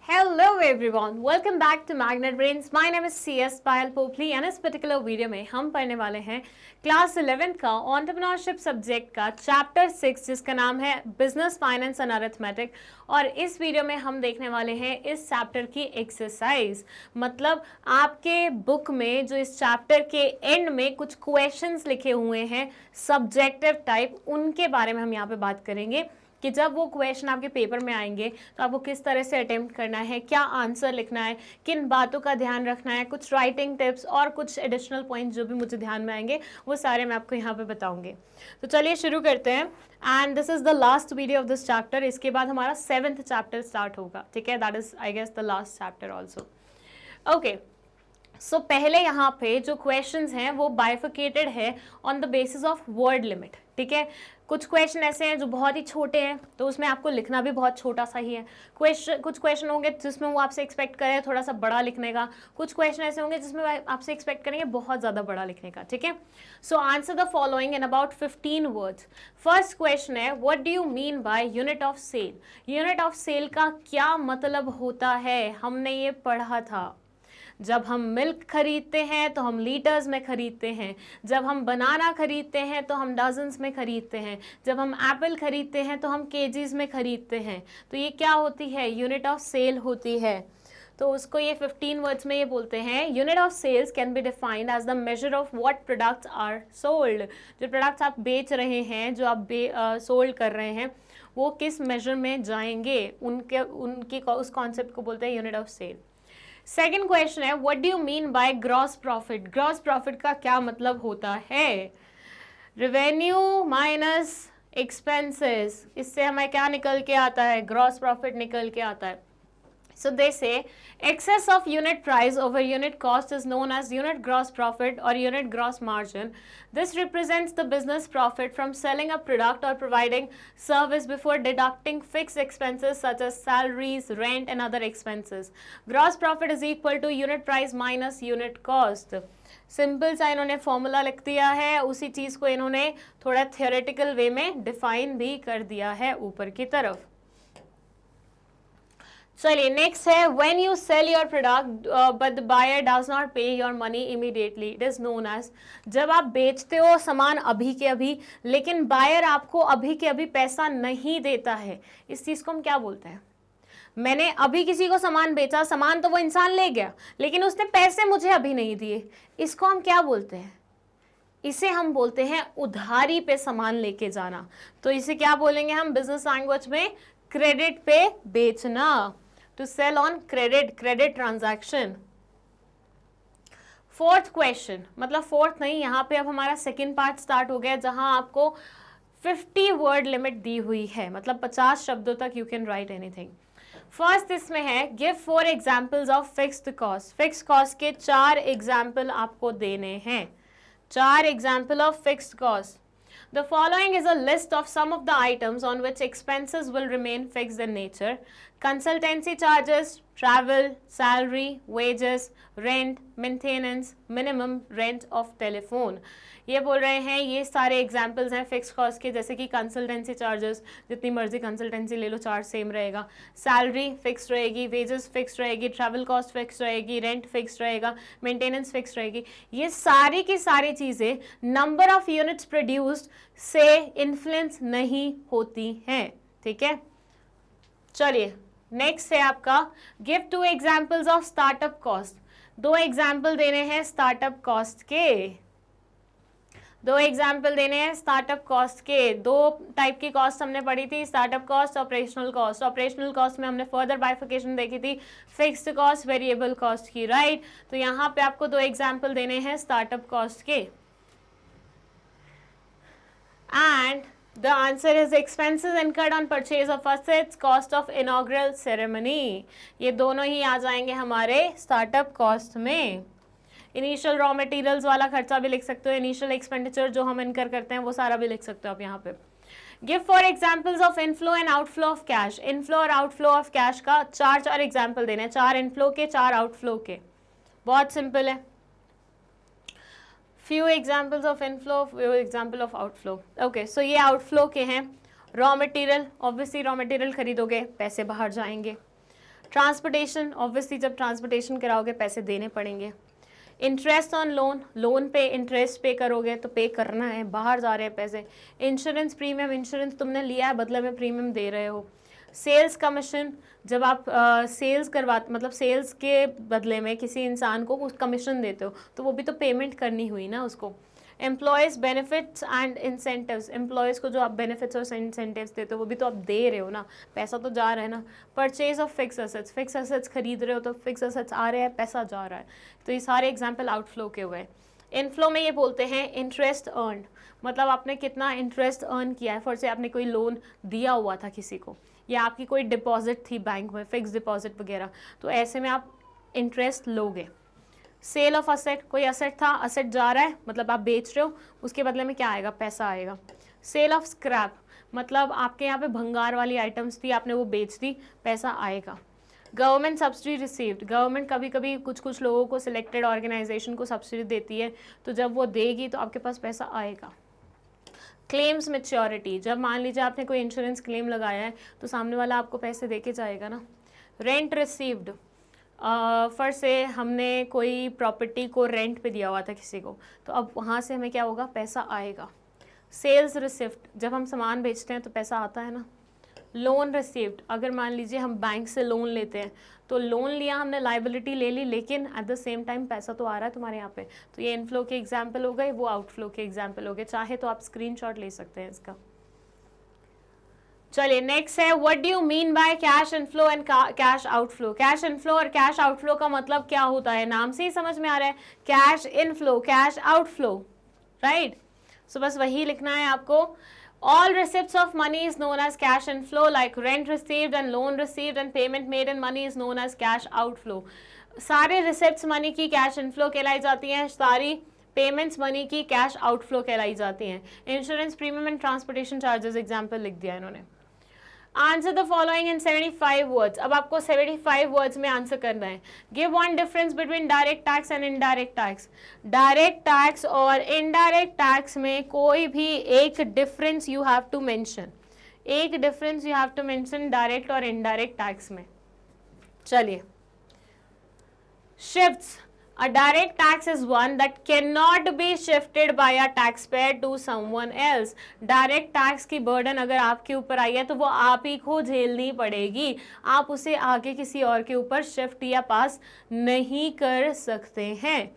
Hello everyone, welcome back to Magnet Brains. My name is CS Payal Popli and इस particular video में हम पढ़ने वाले हैं क्लास 11 का एंटरप्रेन्योरशिप सब्जेक्ट का चैप्टर 6 जिसका नाम है बिजनेस फाइनेंस एंड अरिथमेटिक। और इस वीडियो में हम देखने वाले हैं इस चैप्टर की एक्सरसाइज, मतलब आपके बुक में जो इस चैप्टर के एंड में कुछ क्वेश्चंस लिखे हुए हैं सब्जेक्टिव टाइप, उनके बारे में हम यहाँ पे बात करेंगे कि जब वो क्वेश्चन आपके पेपर में आएंगे तो आपको किस तरह से अटेम्प्ट करना है, क्या आंसर लिखना है, किन बातों का ध्यान रखना है, कुछ राइटिंग टिप्स और कुछ एडिशनल पॉइंट्स जो भी मुझे ध्यान में आएंगे वो सारे मैं आपको यहाँ पे बताऊंगी। तो चलिए शुरू करते हैं। And this is the last video of this chapter. इसके बाद हमारा 7th चैप्टर स्टार्ट होगा, ठीक है। That is I guess the last chapter also. Okay, so पहले यहाँ पे जो क्वेश्चंस हैं वो बाइफिकेटेड है on the basis of word limit, ठीक है। कुछ क्वेश्चन ऐसे हैं जो बहुत ही छोटे हैं तो उसमें आपको लिखना भी बहुत छोटा सा ही है। कुछ क्वेश्चन होंगे जिसमें वो आपसे एक्सपेक्ट करें थोड़ा सा बड़ा लिखने का, कुछ क्वेश्चन ऐसे होंगे जिसमें आपसे एक्सपेक्ट करेंगे बहुत ज़्यादा बड़ा लिखने का, ठीक है। So answer the following in about 15 words. First question है, what do you mean by unit of sale. Unit of sale का क्या मतलब होता है, हमने ये पढ़ा था। जब हम मिल्क खरीदते हैं तो हम लीटर्स में खरीदते हैं, जब हम बनाना खरीदते हैं तो हम डजन्स में खरीदते हैं, जब हम एप्पल खरीदते हैं तो हम केजीज में खरीदते हैं। तो ये क्या होती है, यूनिट ऑफ सेल होती है। तो उसको ये 15 वर्ड्स में ये बोलते हैं, unit of sales can be defined as the measure of what products are sold. जो प्रोडक्ट्स आप बेच रहे हैं, जो आप सोल्ड कर रहे हैं, वो किस मेजर में जाएंगे, उनकी उस कॉन्सेप्ट को बोलते हैं unit of sale. Second question है, what do you mean by gross profit. Gross profit का क्या मतलब होता है, रेवेन्यू माइनस एक्सपेंसेस। इससे हमें क्या निकल के आता है, ग्रॉस प्रॉफिट निकल के आता है। So they say excess of unit price over unit cost is known as unit gross profit or unit gross margin. This represents the business profit from selling a product or providing service before deducting fixed expenses such as salaries, rent and other expenses. Gross profit is equal to unit price minus unit cost. Simple सा इन्होंने formula लिख दिया है, उसी चीज़ को इन्होंने थोड़ा theoretical वे में डिफाइन भी कर दिया है ऊपर की तरफ। चलिए नेक्स्ट है, when you sell your product but the buyer does not pay your money immediately, it is known as. जब आप बेचते हो सामान अभी के अभी लेकिन बायर आपको अभी के अभी पैसा नहीं देता है, इस चीज को हम क्या बोलते हैं। मैंने अभी किसी को सामान बेचा, सामान तो वो इंसान ले गया लेकिन उसने पैसे मुझे अभी नहीं दिए, इसको हम क्या बोलते हैं, इसे हम बोलते हैं उधारी पे सामान लेके जाना। तो इसे क्या बोलेंगे हम बिजनेस लैंग्वेज में, क्रेडिट पे बेचना, to sell on credit, credit transaction. Fourth question, मतलब फोर्थ नहीं, यहाँ पे अब हमारा सेकेंड पार्ट स्टार्ट हो गया जहां आपको 50 वर्ड लिमिट दी हुई है, मतलब 50 शब्दों तक you can write anything. First इसमें है, give 4 examples of fixed cost. Fixed cost के 4 एग्जाम्पल आपको देने हैं, 4 example of fixed cost. The following is a list of some of the items on which expenses will remain fixed in nature. Consultancy charges, travel, salary, wages, rent, maintenance, minimum rent of telephone. ये बोल रहे हैं ये सारे examples हैं fix cost के, जैसे कि कंसल्टेंसी चार्जेस, जितनी मर्जी कंसल्टेंसी ले लो चार्ज सेम रहेगा, सैलरी फिक्स रहेगी, वेजेस फिक्स रहेगी, ट्रैवल कॉस्ट फिक्स रहेगी, रेंट फिक्स रहेगा, मेंटेनेंस फिक्स रहेगी। ये सारी की सारी चीज़ें नंबर ऑफ यूनिट्स प्रोड्यूस्ड से इन्फ्लुएंस नहीं होती हैं, ठीक है। चलिए नेक्स्ट है आपका, give 2 examples of startup cost. 2 example देने हैं स्टार्टअप कॉस्ट के, 2 एग्जाम्पल देने हैं स्टार्टअप कॉस्ट के। 2 टाइप की कॉस्ट हमने पढ़ी थी, startup cost, operational cost. Operational cost में हमने फर्दर बाइफिकेशन देखी थी फिक्स्ड कॉस्ट, वेरिएबल कॉस्ट की, राइट। तो यहाँ पे आपको 2 एग्जाम्पल देने हैं स्टार्टअप कॉस्ट के। And the answer is expenses incurred on purchase of assets, cost of inaugural ceremony. ये दोनों ही आ जाएंगे हमारे स्टार्टअप कॉस्ट में। इनिशियल रॉ मटेरियल्स वाला खर्चा भी लिख सकते हो, इनिशियल एक्सपेंडिचर जो हम इनकर करते हैं वो सारा भी लिख सकते हो आप यहाँ पे। Give 4 examples of inflow and outflow of cash. Inflow और आउटफ्लो ऑफ कैश का 4 एग्जाम्पल देने हैं, 4 इनफ्लो के 4 आउटफ्लो के। बहुत सिंपल है, few examples of inflow, few example of outflow. Okay, so ये outflow के हैं। Raw material, obviously raw material खरीदोगे पैसे बाहर जाएंगे। ट्रांसपोर्टेशन, ऑब्वियसली जब ट्रांसपोर्टेशन कराओगे पैसे देने पड़ेंगे। इंटरेस्ट ऑन लोन, लोन पे इंटरेस्ट पे करोगे तो पे करना है, बाहर जा रहे हैं पैसे। इंश्योरेंस प्रीमियम, इंश्योरेंस तुमने लिया है बदले में प्रीमियम दे रहे हो। सेल्स कमीशन, जब आप सेल्स मतलब सेल्स के बदले में किसी इंसान को कुछ कमीशन देते हो तो वो भी तो पेमेंट करनी हुई ना उसको। Employees benefits and incentives, employees को जो आप बेनिफिट्स और इंसेंटिव्स देते हो वो भी तो आप दे रहे हो ना, पैसा तो जा रहा है ना। Purchase of fix assets, fix assets खरीद रहे हो तो फिक्स एसेट्स आ रहे हैं, पैसा जा रहा है। तो ये सारे एग्जाम्पल आउटफ्लो के हुए। इनफ्लो में ये बोलते हैं इंटरेस्ट अर्न, मतलब आपने कितना इंटरेस्ट अर्न किया है। फॉर से आपने कोई लोन दिया हुआ था किसी को, या आपकी कोई डिपॉजिट थी बैंक में, फिक्स डिपॉजिट वगैरह, तो ऐसे में आप इंटरेस्ट लोगे। सेल ऑफ असेट, कोई असेट था, असेट जा रहा है मतलब आप बेच रहे हो, उसके बदले में क्या आएगा, पैसा आएगा। सेल ऑफ स्क्रैप, मतलब आपके यहाँ पे भंगार वाली आइटम्स थी, आपने वो बेच दी, पैसा आएगा। गवर्नमेंट सब्सिडी रिसीव्ड, गवर्नमेंट कभी कभी कुछ लोगों को, सिलेक्टेड ऑर्गेनाइजेशन को सब्सिडी देती है, तो जब वो देगी तो आपके पास पैसा आएगा। क्लेम्स मैच्योरिटी, जब मान लीजिए आपने कोई इंश्योरेंस क्लेम लगाया है तो सामने वाला आपको पैसे दे के जाएगा ना। रेंट रिसीव्ड, फर से हमने कोई प्रॉपर्टी को रेंट पे दिया हुआ था किसी को, तो अब वहाँ से हमें क्या होगा, पैसा आएगा। सेल्स रिसिप्ट, जब हम सामान बेचते हैं तो पैसा आता है ना। लोन रिसीव्ड, अगर मान लीजिए हम बैंक से लोन लेते हैं तो लोन लिया हमने, लाइबिलिटी ले ली, लेकिन एट द सेम टाइम पैसा तो आ रहा है तुम्हारे यहाँ पे, तो ये इनफ्लो के एग्जाम्पल हो गए, वो आउटफ्लो के एग्जाम्पल हो गए। चाहे तो आप स्क्रीनशॉट ले सकते हैं इसका। चलिए नेक्स्ट है, what do you mean by cash inflow and cash outflow. Cash inflow और कैश आउटफ्लो का मतलब क्या होता है, नाम से ही समझ में आ रहा है, cash inflow, cash outflow, right. So बस वही लिखना है आपको। All receipts of money is known as cash inflow, like rent received and loan received and payment made in money is known as cash outflow. सारे receipts money की cash inflow कहलाई जाती हैं, सारी payments money की cash outflow कहलाई जाती हैं। Insurance premium and transportation charges example लिख दिया इन्होंने। Answer the following in 75 words, अब आपको 75 वर्ड्स में आंसर करना है। Give one difference between direct tax and indirect tax. Direct tax और इनडायरेक्ट टैक्स में कोई भी एक difference you have to mention, एक difference you have to mention direct और इनडायरेक्ट टैक्स में। चलिए, shifts, a direct tax is one that cannot be shifted by a taxpayer to someone else. Direct tax की burden अगर आपके ऊपर आई है तो वो आप ही को झेलनी पड़ेगी, आप उसे आगे किसी और के ऊपर शिफ्ट या पास नहीं कर सकते हैं।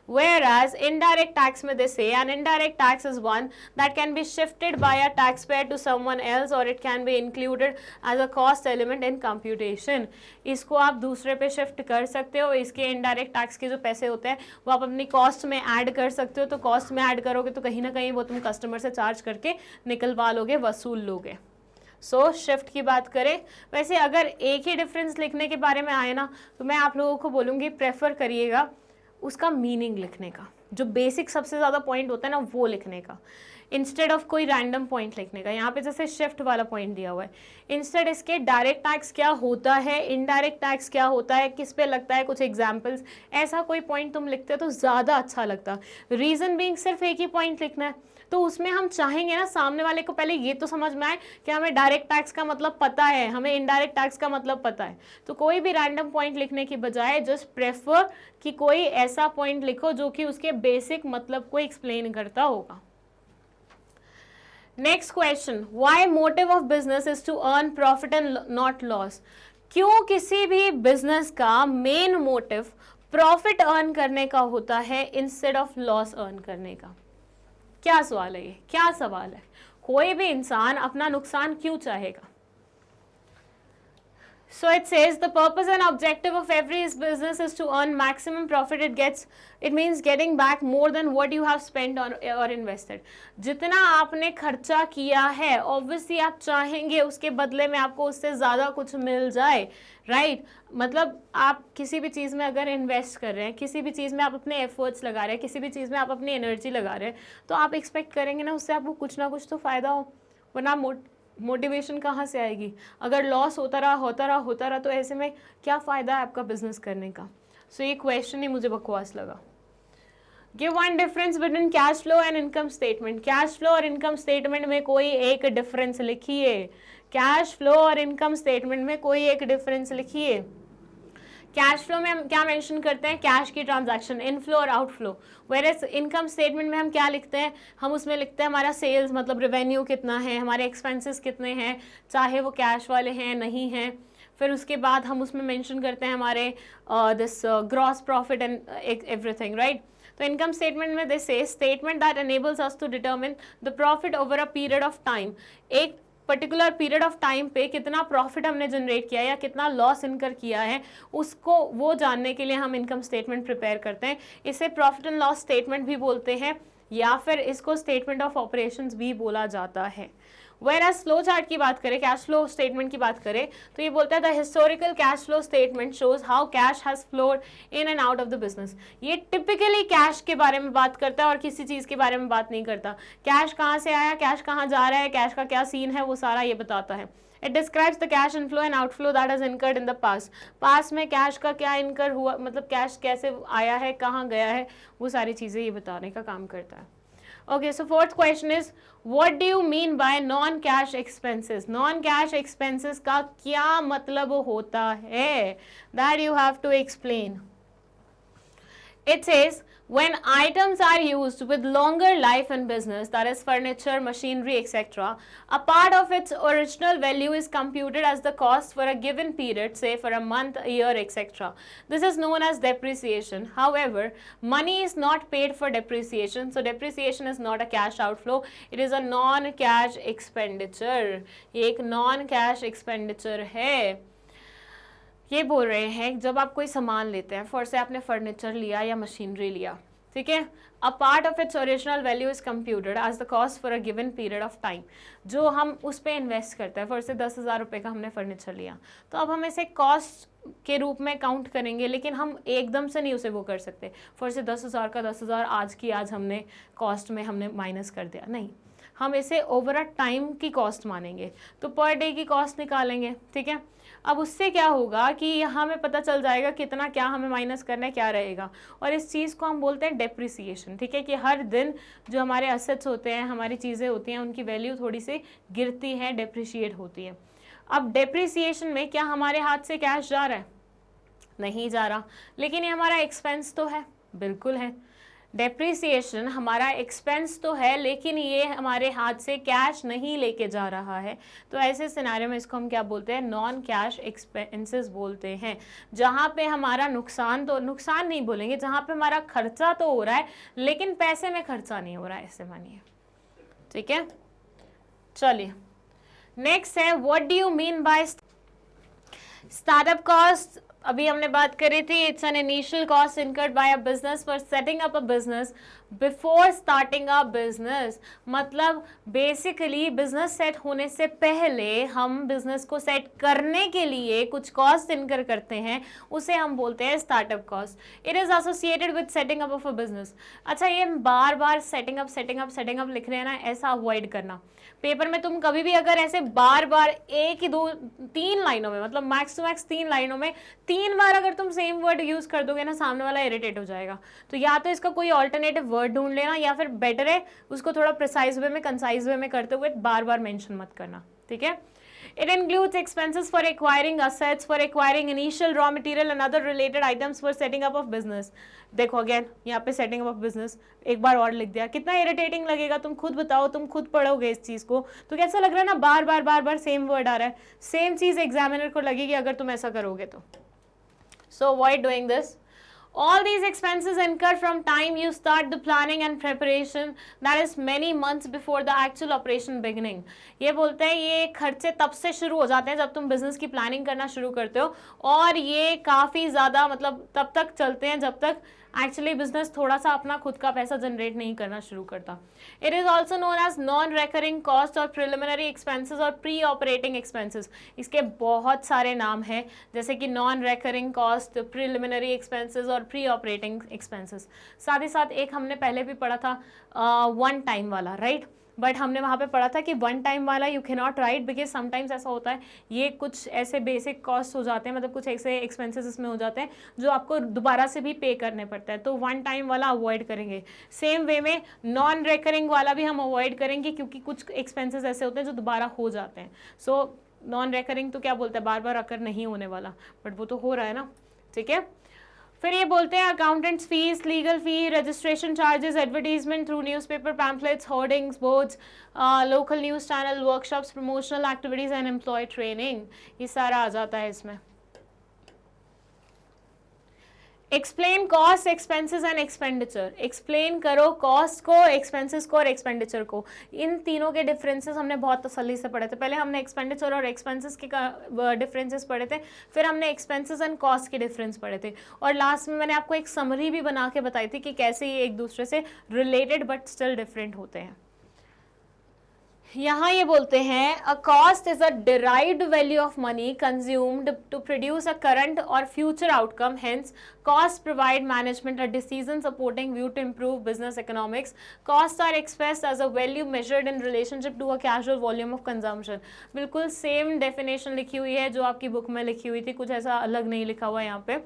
Whereas indirect tax में they say an indirect tax is one that can be shifted by a taxpayer to someone else or it can be included as a cost element in computation. इसको आप दूसरे पे shift कर सकते हो, इसके indirect tax के जो पैसे होते हैं वो आप अपनी कॉस्ट में ऐड कर सकते हो, तो कॉस्ट में ऐड करोगे तो कहीं ना कहीं वो तुम कस्टमर से चार्ज करके निकलवा लोगे, वसूल लोगे। सो शिफ्ट की बात करें, वैसे अगर एक ही डिफरेंस लिखने के बारे में आए ना तो मैं आप लोगों को बोलूँगी प्रेफर करिएगा उसका मीनिंग लिखने का, जो बेसिक सबसे ज़्यादा पॉइंट होता है ना वो लिखने का, इंस्टेड ऑफ कोई रैंडम पॉइंट लिखने का। यहाँ पे जैसे शिफ्ट वाला पॉइंट दिया हुआ है, इंस्टेड इसके डायरेक्ट टैक्स क्या होता है, इनडायरेक्ट टैक्स क्या होता है, किस पे लगता है, कुछ एग्जांपल्स, ऐसा कोई पॉइंट तुम लिखते हो तो ज़्यादा अच्छा लगता। रीज़न बीइंग सिर्फ एक ही पॉइंट लिखना है, तो उसमें हम चाहेंगे ना सामने वाले को पहले ये तो समझ में आए कि हमें डायरेक्ट टैक्स का मतलब पता है, हमें इनडायरेक्ट टैक्स का मतलब पता है। तो कोई भी रैंडम पॉइंट लिखने की बजाय जस्ट प्रेफर कि कोई ऐसा पॉइंट लिखो जो कि उसके बेसिक मतलब को एक्सप्लेन करता होगा। Next question, why motive of business is to earn profit and not loss. क्यों किसी भी बिजनेस का मेन मोटिव प्रॉफिट अर्न करने का होता है इंस्टेड ऑफ लॉस अर्न करने का? क्या सवाल है ये, क्या सवाल है? कोई भी इंसान अपना नुकसान क्यों चाहेगा? So it says the purpose and objective of every business is to earn maximum profit. It means getting back more than what you have spent on or invested. जितना आपने खर्चा किया है obviously आप चाहेंगे उसके बदले में आपको उससे ज़्यादा कुछ मिल जाए, राइट? मतलब आप किसी भी चीज़ में अगर इन्वेस्ट कर रहे हैं, किसी भी चीज़ में आप अपने एफर्ट्स लगा रहे हैं, किसी भी चीज़ में आप अपनी एनर्जी लगा रहे हैं, तो आप एक्सपेक्ट करेंगे ना उससे आपको कुछ ना कुछ तो फ़ायदा हो, वरना मोटिवेशन कहाँ से आएगी? अगर लॉस होता रहा तो ऐसे में क्या फ़ायदा है आपका बिजनेस करने का? सो ये क्वेश्चन ही मुझे बकवास लगा। Give one difference between cash flow and income statement. Cash flow और इनकम स्टेटमेंट में कोई एक डिफरेंस लिखिए। कैश फ्लो और इनकम स्टेटमेंट में कोई एक डिफरेंस लिखिए। कैश फ्लो में हम क्या मेंशन करते हैं, कैश की ट्रांजैक्शन, इनफ्लो और आउटफ्लो। वेयरएज इनकम स्टेटमेंट में हम क्या लिखते हैं, हम उसमें लिखते हैं हमारा सेल्स मतलब रेवेन्यू कितना है, हमारे एक्सपेंसेस कितने हैं, चाहे वो कैश वाले हैं नहीं हैं। फिर उसके बाद हम उसमें मेंशन करते हैं हमारे this gross profit and everything, right. तो इनकम स्टेटमेंट में this is statement that enables us to determine the profit over a period of time. एक पर्टिकुलर पीरियड ऑफ टाइम पे कितना प्रॉफिट हमने जनरेट किया या कितना लॉस इनकर किया है, उसको वो जानने के लिए हम इनकम स्टेटमेंट प्रिपेयर करते हैं। इसे प्रॉफिट एंड लॉस स्टेटमेंट भी बोलते हैं या फिर इसको स्टेटमेंट ऑफ ऑपरेशंस भी बोला जाता है। Whereas फ्लो चार्ट की बात करें, कैश फ्लो स्टेटमेंट की बात करें, तो ये बोलता है the historical cash flow statement shows how cash has flowed in and out of the business. ये टिपिकली कैश के बारे में बात करता है और किसी चीज के बारे में बात नहीं करता। कैश कहाँ से आया, कैश कहाँ जा रहा है, कैश का क्या सीन है, वो सारा ये बताता है। It describes the cash inflow and outflow that has incurred in the past. पास में कैश का क्या इनकर हुआ, मतलब कैश कैसे आया है, कहाँ गया है, वो सारी चीजें ये बताने का काम करता है। Okay, so fourth question is, what do you mean by non-cash expenses? Non-cash expenses का क्या मतलब होता है? That you have to explain. It says, when items are used with longer life in business, that is furniture, machinery, etc., a part of its original value is computed as the cost for a given period, say for a month, a year, etc. This is known as depreciation. However, money is not paid for depreciation, so depreciation is not a cash outflow. It is a non-cash expenditure. ये एक non-cash expenditure है। ये बोल रहे हैं जब आप कोई सामान लेते हैं, फॉर से आपने फर्नीचर लिया या मशीनरी लिया, ठीक है, a part of its original value is computed as the cost for a given period of time. जो हम उस पर इन्वेस्ट करते हैं, फॉर से 10,000 रुपये का हमने फर्नीचर लिया, तो अब हम इसे कॉस्ट के रूप में काउंट करेंगे, लेकिन हम एकदम से नहीं उसे वो कर सकते। फॉर से 10,000 का 10,000 आज की आज हमने कॉस्ट में हमने माइनस कर दिया, नहीं, हम इसे ओवर अ टाइम की कॉस्ट मानेंगे, तो पर डे की कॉस्ट निकालेंगे, ठीक है। अब उससे क्या होगा कि हमें पता चल जाएगा कितना क्या हमें माइनस करना है, क्या रहेगा, और इस चीज़ को हम बोलते हैं डेप्रिसिएशन, ठीक है, कि हर दिन जो हमारे एसेट्स होते हैं, हमारी चीज़ें होती हैं, उनकी वैल्यू थोड़ी सी गिरती है, डेप्रिशिएट होती है। अब डेप्रिसिएशन में क्या हमारे हाथ से कैश जा रहा है? नहीं जा रहा, लेकिन ये हमारा एक्सपेंस तो है, बिल्कुल है। डेप्रिसिएशन हमारा एक्सपेंस तो है, लेकिन ये हमारे हाथ से कैश नहीं लेके जा रहा है, तो ऐसे सिनारियो में इसको हम क्या बोलते हैं? नॉन कैश एक्सपेंसेस बोलते हैं। जहाँ पे हमारा नुकसान, तो नुकसान नहीं बोलेंगे, जहाँ पे हमारा खर्चा तो हो रहा है लेकिन पैसे में खर्चा नहीं हो रहा है, ऐसे मानिए, ठीक है। चलिए नेक्स्ट है, what do you mean bye startup cost. अभी हमने बात करी थी, it's an initial cost incurred by a business for setting up a business before starting a business. मतलब बेसिकली बिजनेस सेट होने से पहले हम बिजनेस को सेट करने के लिए कुछ कॉस्ट इनकर करते हैं, उसे हम बोलते हैं startup cost. It is associated with setting up of a business. अच्छा, ये बार बार सेटिंग अप लिख रहे हैं ना, ऐसा अवॉइड करना। पेपर में तुम कभी भी अगर ऐसे बार बार एक ही 2-3 लाइनों में, मतलब मैक्स टू मैक्स 3 लाइनों में 3 बार अगर तुम सेम वर्ड यूज कर दोगे ना, सामने वाला इरिटेट हो जाएगा। तो या तो इसका कोई ऑल्टरनेटिव वर्ड ढूंढ लेना, या फिर बेटर है उसको थोड़ा प्रिसाइज वे में, कंसाइज वे में करते हुए बार बार मेंशन मत करना, ठीक है। It includes expenses for acquiring assets, for acquiring initial raw material and other related items for setting up of business. देखो अगेन यहाँ पे सेटिंग अप ऑफ बिजनेस एक बार और लिख दिया, कितना इरिटेटिंग लगेगा, तुम खुद बताओ, तुम खुद पढ़ोगे इस चीज को तो कैसा लग रहा है ना, बार बार सेम वर्ड आ रहा है, सेम चीज एग्जामिनर को लगेगी अगर तुम ऐसा करोगे तो। So avoid doing this. All these expenses incur from time you start the planning and preparation, that is many months before the actual operation beginning. ये बोलते हैं ये खर्चे तब से शुरू हो जाते हैं जब तुम बिजनेस की प्लानिंग करना शुरू करते हो, और ये काफ़ी ज़्यादा मतलब तब तक चलते हैं जब तक एक्चुअली बिजनेस थोड़ा सा अपना खुद का पैसा जनरेट नहीं करना शुरू करता। It is also known as non recurring cost और प्रिलिमिनरी एक्सपेंसेस और प्री ऑपरेटिंग एक्सपेंसेस। इसके बहुत सारे नाम हैं, जैसे कि non recurring cost, preliminary expenses और प्री ऑपरेटिंग एक्सपेंसेस। साथ ही साथ एक हमने पहले भी पढ़ा था वन टाइम वाला, राइट, बट हमने वहाँ पे पढ़ा था कि वन टाइम वाला you can not write, because sometimes ऐसा होता है ये कुछ ऐसे बेसिक कॉस्ट हो जाते हैं, मतलब कुछ ऐसे एक्सपेंसेस इसमें हो जाते हैं जो आपको दोबारा से भी पे करने पड़ते हैं, तो वन टाइम वाला अवॉइड करेंगे। सेम वे में नॉन रेकरिंग वाला भी हम अवॉइड करेंगे, क्योंकि कुछ एक्सपेंसेस ऐसे होते हैं जो दोबारा हो जाते हैं। सो नॉन रेकरिंग तो क्या बोलते हैं, बार बार अकर नहीं होने वाला, बट वो तो हो रहा है ना, ठीक है। फिर ये बोलते हैं accountants fees, legal fee, registration charges, advertisement through newspaper, pamphlets, hoardings, boards, local news channel, workshops, promotional activities and employ training, ये सारा आ जाता है इसमें। Explain cost, expenses and expenditure, explain करो कॉस्ट को, एक्सपेंसेस को और एक्सपेंडिचर को। इन तीनों के डिफरेंसेस हमने बहुत तसल्ली से पढ़े थे। पहले हमने एक्सपेंडिचर और एक्सपेंसेस के डिफरेंसेस पढ़े थे, फिर हमने एक्सपेंसेस एंड कॉस्ट के डिफरेंस पढ़े थे, और लास्ट में मैंने आपको एक समरी भी बना के बताई थी कि कैसे ये एक दूसरे से रिलेटेड बट स्टिल डिफरेंट होते हैं। यहाँ ये बोलते हैं a cost is a derived value of money consumed to produce a current or future outcome, hence costs provide management a decision supporting view to improve business economics. Costs are expressed as a value measured in relationship to a casual volume of consumption. बिल्कुल same definition लिखी हुई है जो आपकी book में लिखी हुई थी, कुछ ऐसा अलग नहीं लिखा हुआ है यहाँ पे।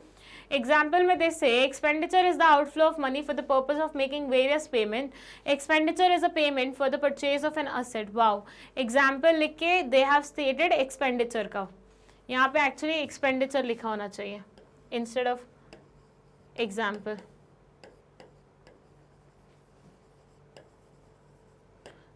Example में they say expenditure is the outflow of money for the purpose of making various payment. Expenditure is a payment for the purchase of an asset. Wow. Example लिख के they have stated expenditure का, यहाँ पे actually expenditure लिखा होना चाहिए instead of example.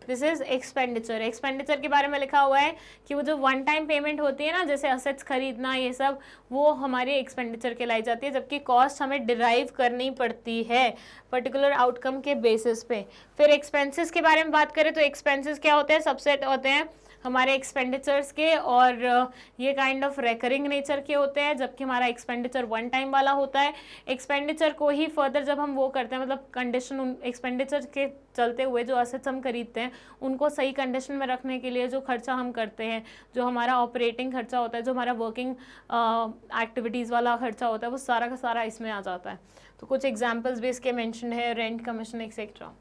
This is expenditure. Expenditure के बारे में लिखा हुआ है कि वो जो वन टाइम पेमेंट होती है ना, जैसे असेट्स खरीदना, ये सब वो हमारी एक्सपेंडिचर कहलाई जाती है, जबकि कॉस्ट हमें डिराइव करनी पड़ती है पर्टिकुलर आउटकम के बेसिस पे। फिर एक्सपेंसेस के बारे में बात करें तो एक्सपेंसेस क्या होते हैं, सबसेट होते हैं हमारे एक्सपेंडिचर्स के, और ये काइंड ऑफ रेकरिंग नेचर के होते हैं, जबकि हमारा एक्सपेंडिचर वन टाइम वाला होता है। एक्सपेंडिचर को ही फर्दर जब हम वो करते हैं, मतलब कंडीशन एक्सपेंडिचर के चलते हुए जो असेट्स हम खरीदते हैं उनको सही कंडीशन में रखने के लिए जो खर्चा हम करते हैं, जो हमारा ऑपरेटिंग खर्चा होता है, जो हमारा वर्किंग एक्टिविटीज़ वाला खर्चा होता है, वो सारा का सारा इसमें आ जाता है। तो कुछ एग्जाम्पल्स भी इसके मैंशन है, रेंट, कमीशन एक्सेट्रा।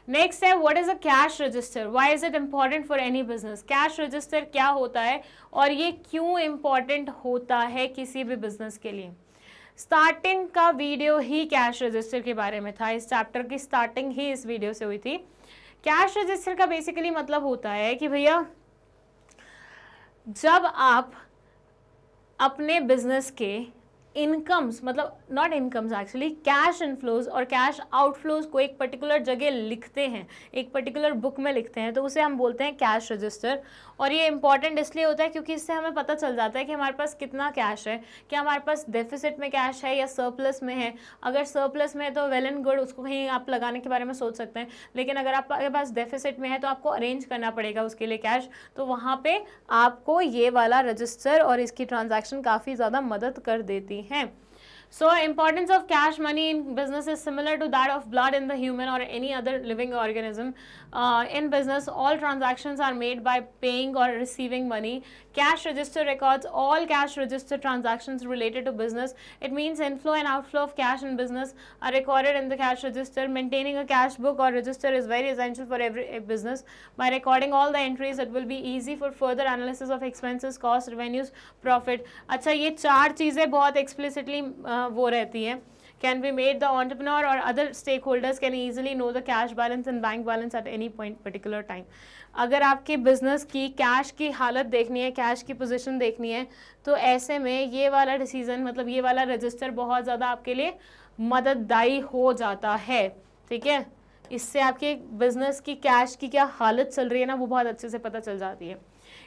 नेक्स्ट है what is a cash register, why is it important for any business. Cash register क्या होता है और ये क्यों इम्पॉर्टेंट होता है किसी भी बिजनेस के लिए। स्टार्टिंग का वीडियो ही कैश रजिस्टर के बारे में था, इस चैप्टर की स्टार्टिंग ही इस वीडियो से हुई थी। कैश रजिस्टर का बेसिकली मतलब होता है कि भैया जब आप अपने बिजनेस के इनकम्स, मतलब not incomes actually, cash inflows और कैश आउटफ्लोज को एक पर्टिकुलर जगह लिखते हैं, एक पर्टिकुलर बुक में लिखते हैं, तो उसे हम बोलते हैं कैश रजिस्टर। और ये इंपॉर्टेंट इसलिए होता है क्योंकि इससे हमें पता चल जाता है कि हमारे पास कितना कैश है, क्या हमारे पास डेफिसिट में कैश है या सरप्लस में है। अगर सरप्लस में है तो वेल एंड गुड, उसको कहीं आप लगाने के बारे में सोच सकते हैं, लेकिन अगर आपके पास डेफिसिट में है तो आपको अरेंज करना पड़ेगा उसके लिए कैश, तो वहाँ पे आपको ये वाला रजिस्टर और इसकी ट्रांजैक्शन काफ़ी ज़्यादा मदद कर देती हैं। So importance of cash money in business is similar to that of blood in the human or any other living organism. In business, all transactions are made by paying or receiving money. Cash register records all cash register transactions related to business. It means inflow and outflow of cash in business are recorded in the cash register. Maintaining a cash book or register is very essential for every business. By recording all the entries, it will be easy for further analysis of expenses, costs, revenues, profit. अच्छा, ये चार चीज़ें बहुत explicitly वो रहती हैं। Can be made the entrepreneur or other stakeholders can easily know the cash balance and bank balance at any point particular time. अगर आपके बिजनेस की कैश की हालत देखनी है, कैश की पोजीशन देखनी है, तो ऐसे में ये वाला डिसीजन, मतलब ये वाला रजिस्टर बहुत ज़्यादा आपके लिए मदददायी हो जाता है। ठीक है, इससे आपके बिजनेस की कैश की क्या हालत चल रही है ना, वो बहुत अच्छे से पता चल जाती है।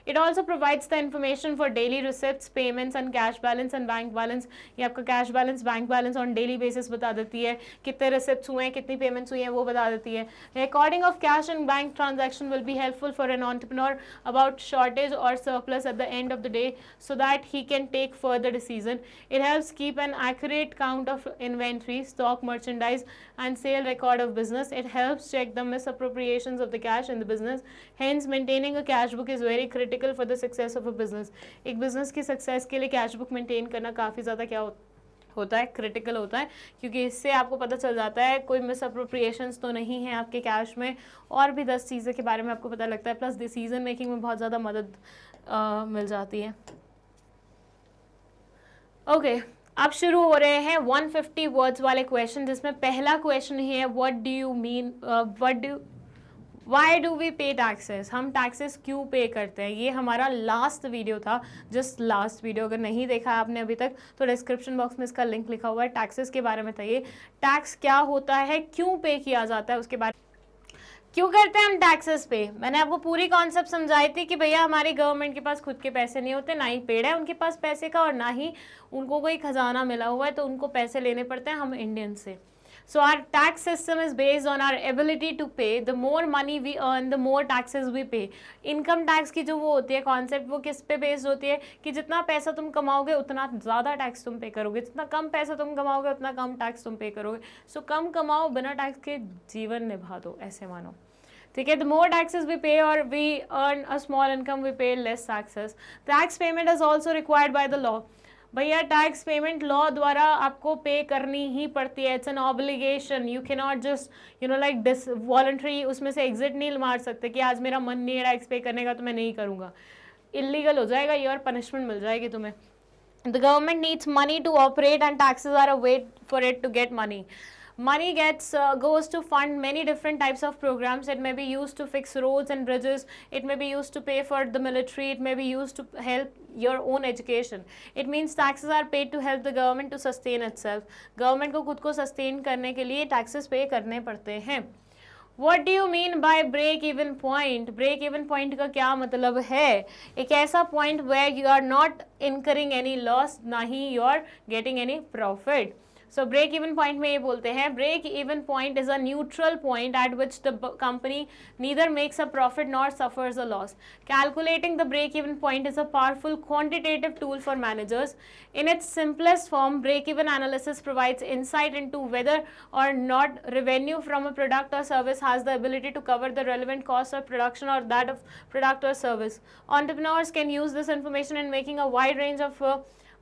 It also provides the information for daily receipts, payments and cash balance and bank balance. ये आपका cash balance, bank balance on daily basis बता देती है, कितने receipts हुए हैं, कितनी payments हुई हैं, वो बता देती है। Recording of cash and bank transaction will be helpful for an entrepreneur about shortage or surplus at the end of the day so that he can take further decision. It helps keep an accurate count of inventory, stock, merchandise and sale record of business. It helps check the misappropriations of the cash in the business. Hence, maintaining a cash book is very critical for the success of a business. एक business की success के लिए cash book maintain करना काफ़ी ज़्यादा क्या होता है, क्रिटिकल होता है, क्योंकि इससे आपको पता चल जाता है कोई मिस अप्रोप्रिएशंस तो नहीं है आपके कैश में, और भी 10 चीज़ें के बारे में आपको पता लगता है, प्लस डिसीजन मेकिंग में बहुत ज़्यादा मदद मिल जाती है। ओके, अब शुरू हो रहे हैं 150 वर्ड्स वाले क्वेश्चन, जिसमें पहला क्वेश्चन ही है what do you mean, why do we pay taxes, हम टैक्सेस क्यों पे करते हैं, ये हमारा लास्ट वीडियो था, जस्ट लास्ट वीडियो, अगर नहीं देखा आपने अभी तक तो डिस्क्रिप्शन बॉक्स में इसका लिंक लिखा हुआ है, टैक्सेस के बारे में था ये, टैक्स क्या होता है, क्यों पे किया जाता है, उसके बारे क्यों करते हैं हम टैक्सेस पे। मैंने आपको पूरी कॉन्सेप्ट समझाई थी कि भैया हमारी गवर्नमेंट के पास खुद के पैसे नहीं होते, ना ही पेड़ है उनके पास पैसे का, और ना ही उनको कोई खजाना मिला हुआ है, तो उनको पैसे लेने पड़ते हैं हम इंडियन से। So our tax system is based on our ability to pay. The more money we earn, the more taxes we pay. Income tax की जो वो होती है कॉन्सेप्ट, वो किस पे बेस्ड होती है कि जितना पैसा तुम कमाओगे उतना ज़्यादा टैक्स तुम पे करोगे, जितना कम पैसा तुम कमाओगे उतना कम टैक्स तुम पे करोगे। सो कम कमाओ, बिना टैक्स के जीवन निभा दो, ऐसे मानो, ठीक है। The more taxes we pay और we earn a small income we pay less taxes. Tax payment is also required by the law. भैया टैक्स पेमेंट लॉ द्वारा आपको पे करनी ही पड़ती है, it's an obligation, you can not just like this voluntary उसमें से exit नहीं मार सकते कि आज मेरा मन नहीं है टैक्स पे करने का तो मैं नहीं करूँगा, इलीगल हो जाएगा ये और पनिशमेंट मिल जाएगी तुम्हें। The government needs money to operate and taxes are a way for it to get money. Money goes to fund many different types of programs. It may be used to fix roads and bridges. It may be used to pay for the military. It may be used to help your own education. It means taxes are paid to help the government to sustain itself. Government को खुद को sustain करने के लिए taxes pay करने पड़ते हैं. What do you mean by break even point? Break even point का क्या मतलब है? एक ऐसा point where you are not incurring any loss, ना ही you are getting any profit. So break even point में ये बोलते हैं, break even point is a neutral point at which the company neither makes a profit nor suffers a loss. Calculating the break even point is a powerful quantitative tool for managers. In its simplest form, break even analysis provides insight into whether or not revenue from a product or service has the ability to cover the relevant cost of production or that of product or service. Entrepreneurs can use this information in making a wide range of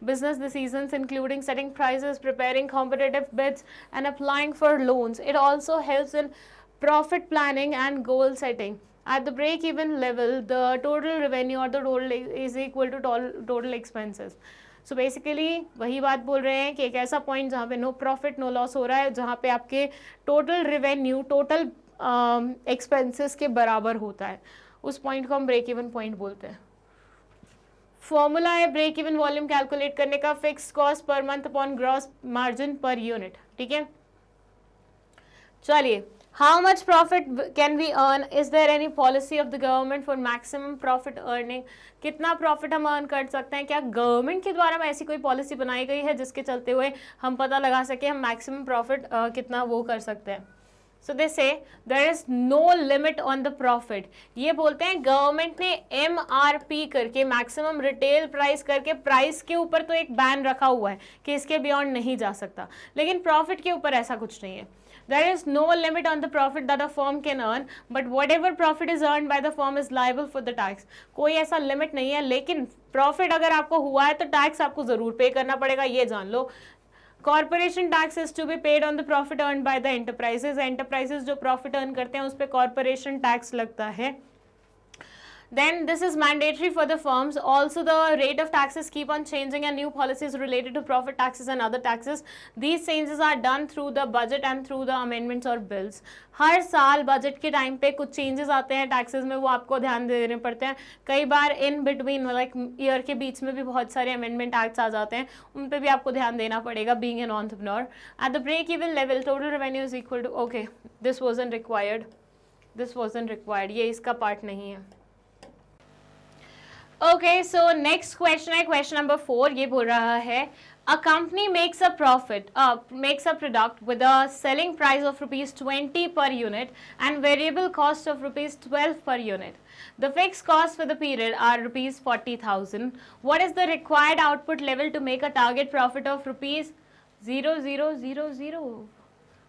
business decisions, including setting prices, preparing competitive bids, and applying for loans. It also helps in profit planning and goal setting. At the break-even level, the total revenue or the total is equal to total expenses. So basically वही बात बोल रहे हैं कि एक ऐसा point जहाँ पे नो प्रॉफिट नो लॉस हो रहा है, जहाँ पे आपके टोटल रेवेन्यू टोटल एक्सपेंसेस के बराबर होता है, उस पॉइंट को हम ब्रेक इवन पॉइंट बोलते हैं. फॉर्मूला है ब्रेक इवन वॉल्यूम कैलकुलेट करने का, fix cost per month upon gross margin per unit. ठीक है, चलिए, how much profit can we earn, is there any policy of the government for maximum profit earning, कितना profit हम earn कर सकते हैं, क्या गवर्नमेंट के द्वारा ऐसी कोई पॉलिसी बनाई गई है जिसके चलते हुए हम पता लगा सके हम मैक्सिमम प्रॉफिट कितना वो कर सकते हैं. So they say there is no limit on the profit. ये बोलते हैं गवर्नमेंट ने MRP करके मैक्सिमम रिटेल प्राइस करके प्राइस के ऊपर तो एक बैन रखा हुआ है कि इसके बियॉन्ड नहीं जा सकता, लेकिन प्रॉफिट के ऊपर ऐसा कुछ नहीं है. There is no limit on the profit that a firm can earn, but whatever profit is earned by the firm is liable for the tax. कोई ऐसा लिमिट नहीं है, लेकिन प्रॉफिट अगर आपको हुआ है तो टैक्स आपको जरूर पे करना पड़ेगा, ये जान लो. Corporation tax is to be paid on the profit earn by the enterprises. Enterprises जो प्रॉफिट अर्न करते हैं उस पर कॉर्पोरेशन टैक्स लगता है. Then this is mandatory for the firms. Also the rate of taxes keep on changing and new policies related to profit taxes and other taxes. These changes are done through the budget and through the amendments or bills. हर साल budget के time पे कुछ changes आते हैं taxes में, वो आपको ध्यान देने पड़ते हैं. कई बार इन बिटवीन लाइक ईयर के बीच में भी बहुत सारे अमेंडमेंट एक्ट्स आ जाते हैं, उन पे भी आपको ध्यान देना पड़ेगा being an entrepreneur. At the break even level total revenue is equal to, okay this wasn't required, ये इसका पार्ट नहीं है. Okay, so next question है question number 4. ये बोल रहा है a company makes a product with a selling price of ₹20 per unit and variable cost of ₹12 per unit. The fixed costs for the period are ₹40,000. What is the required output level to make a target profit of ₹0000?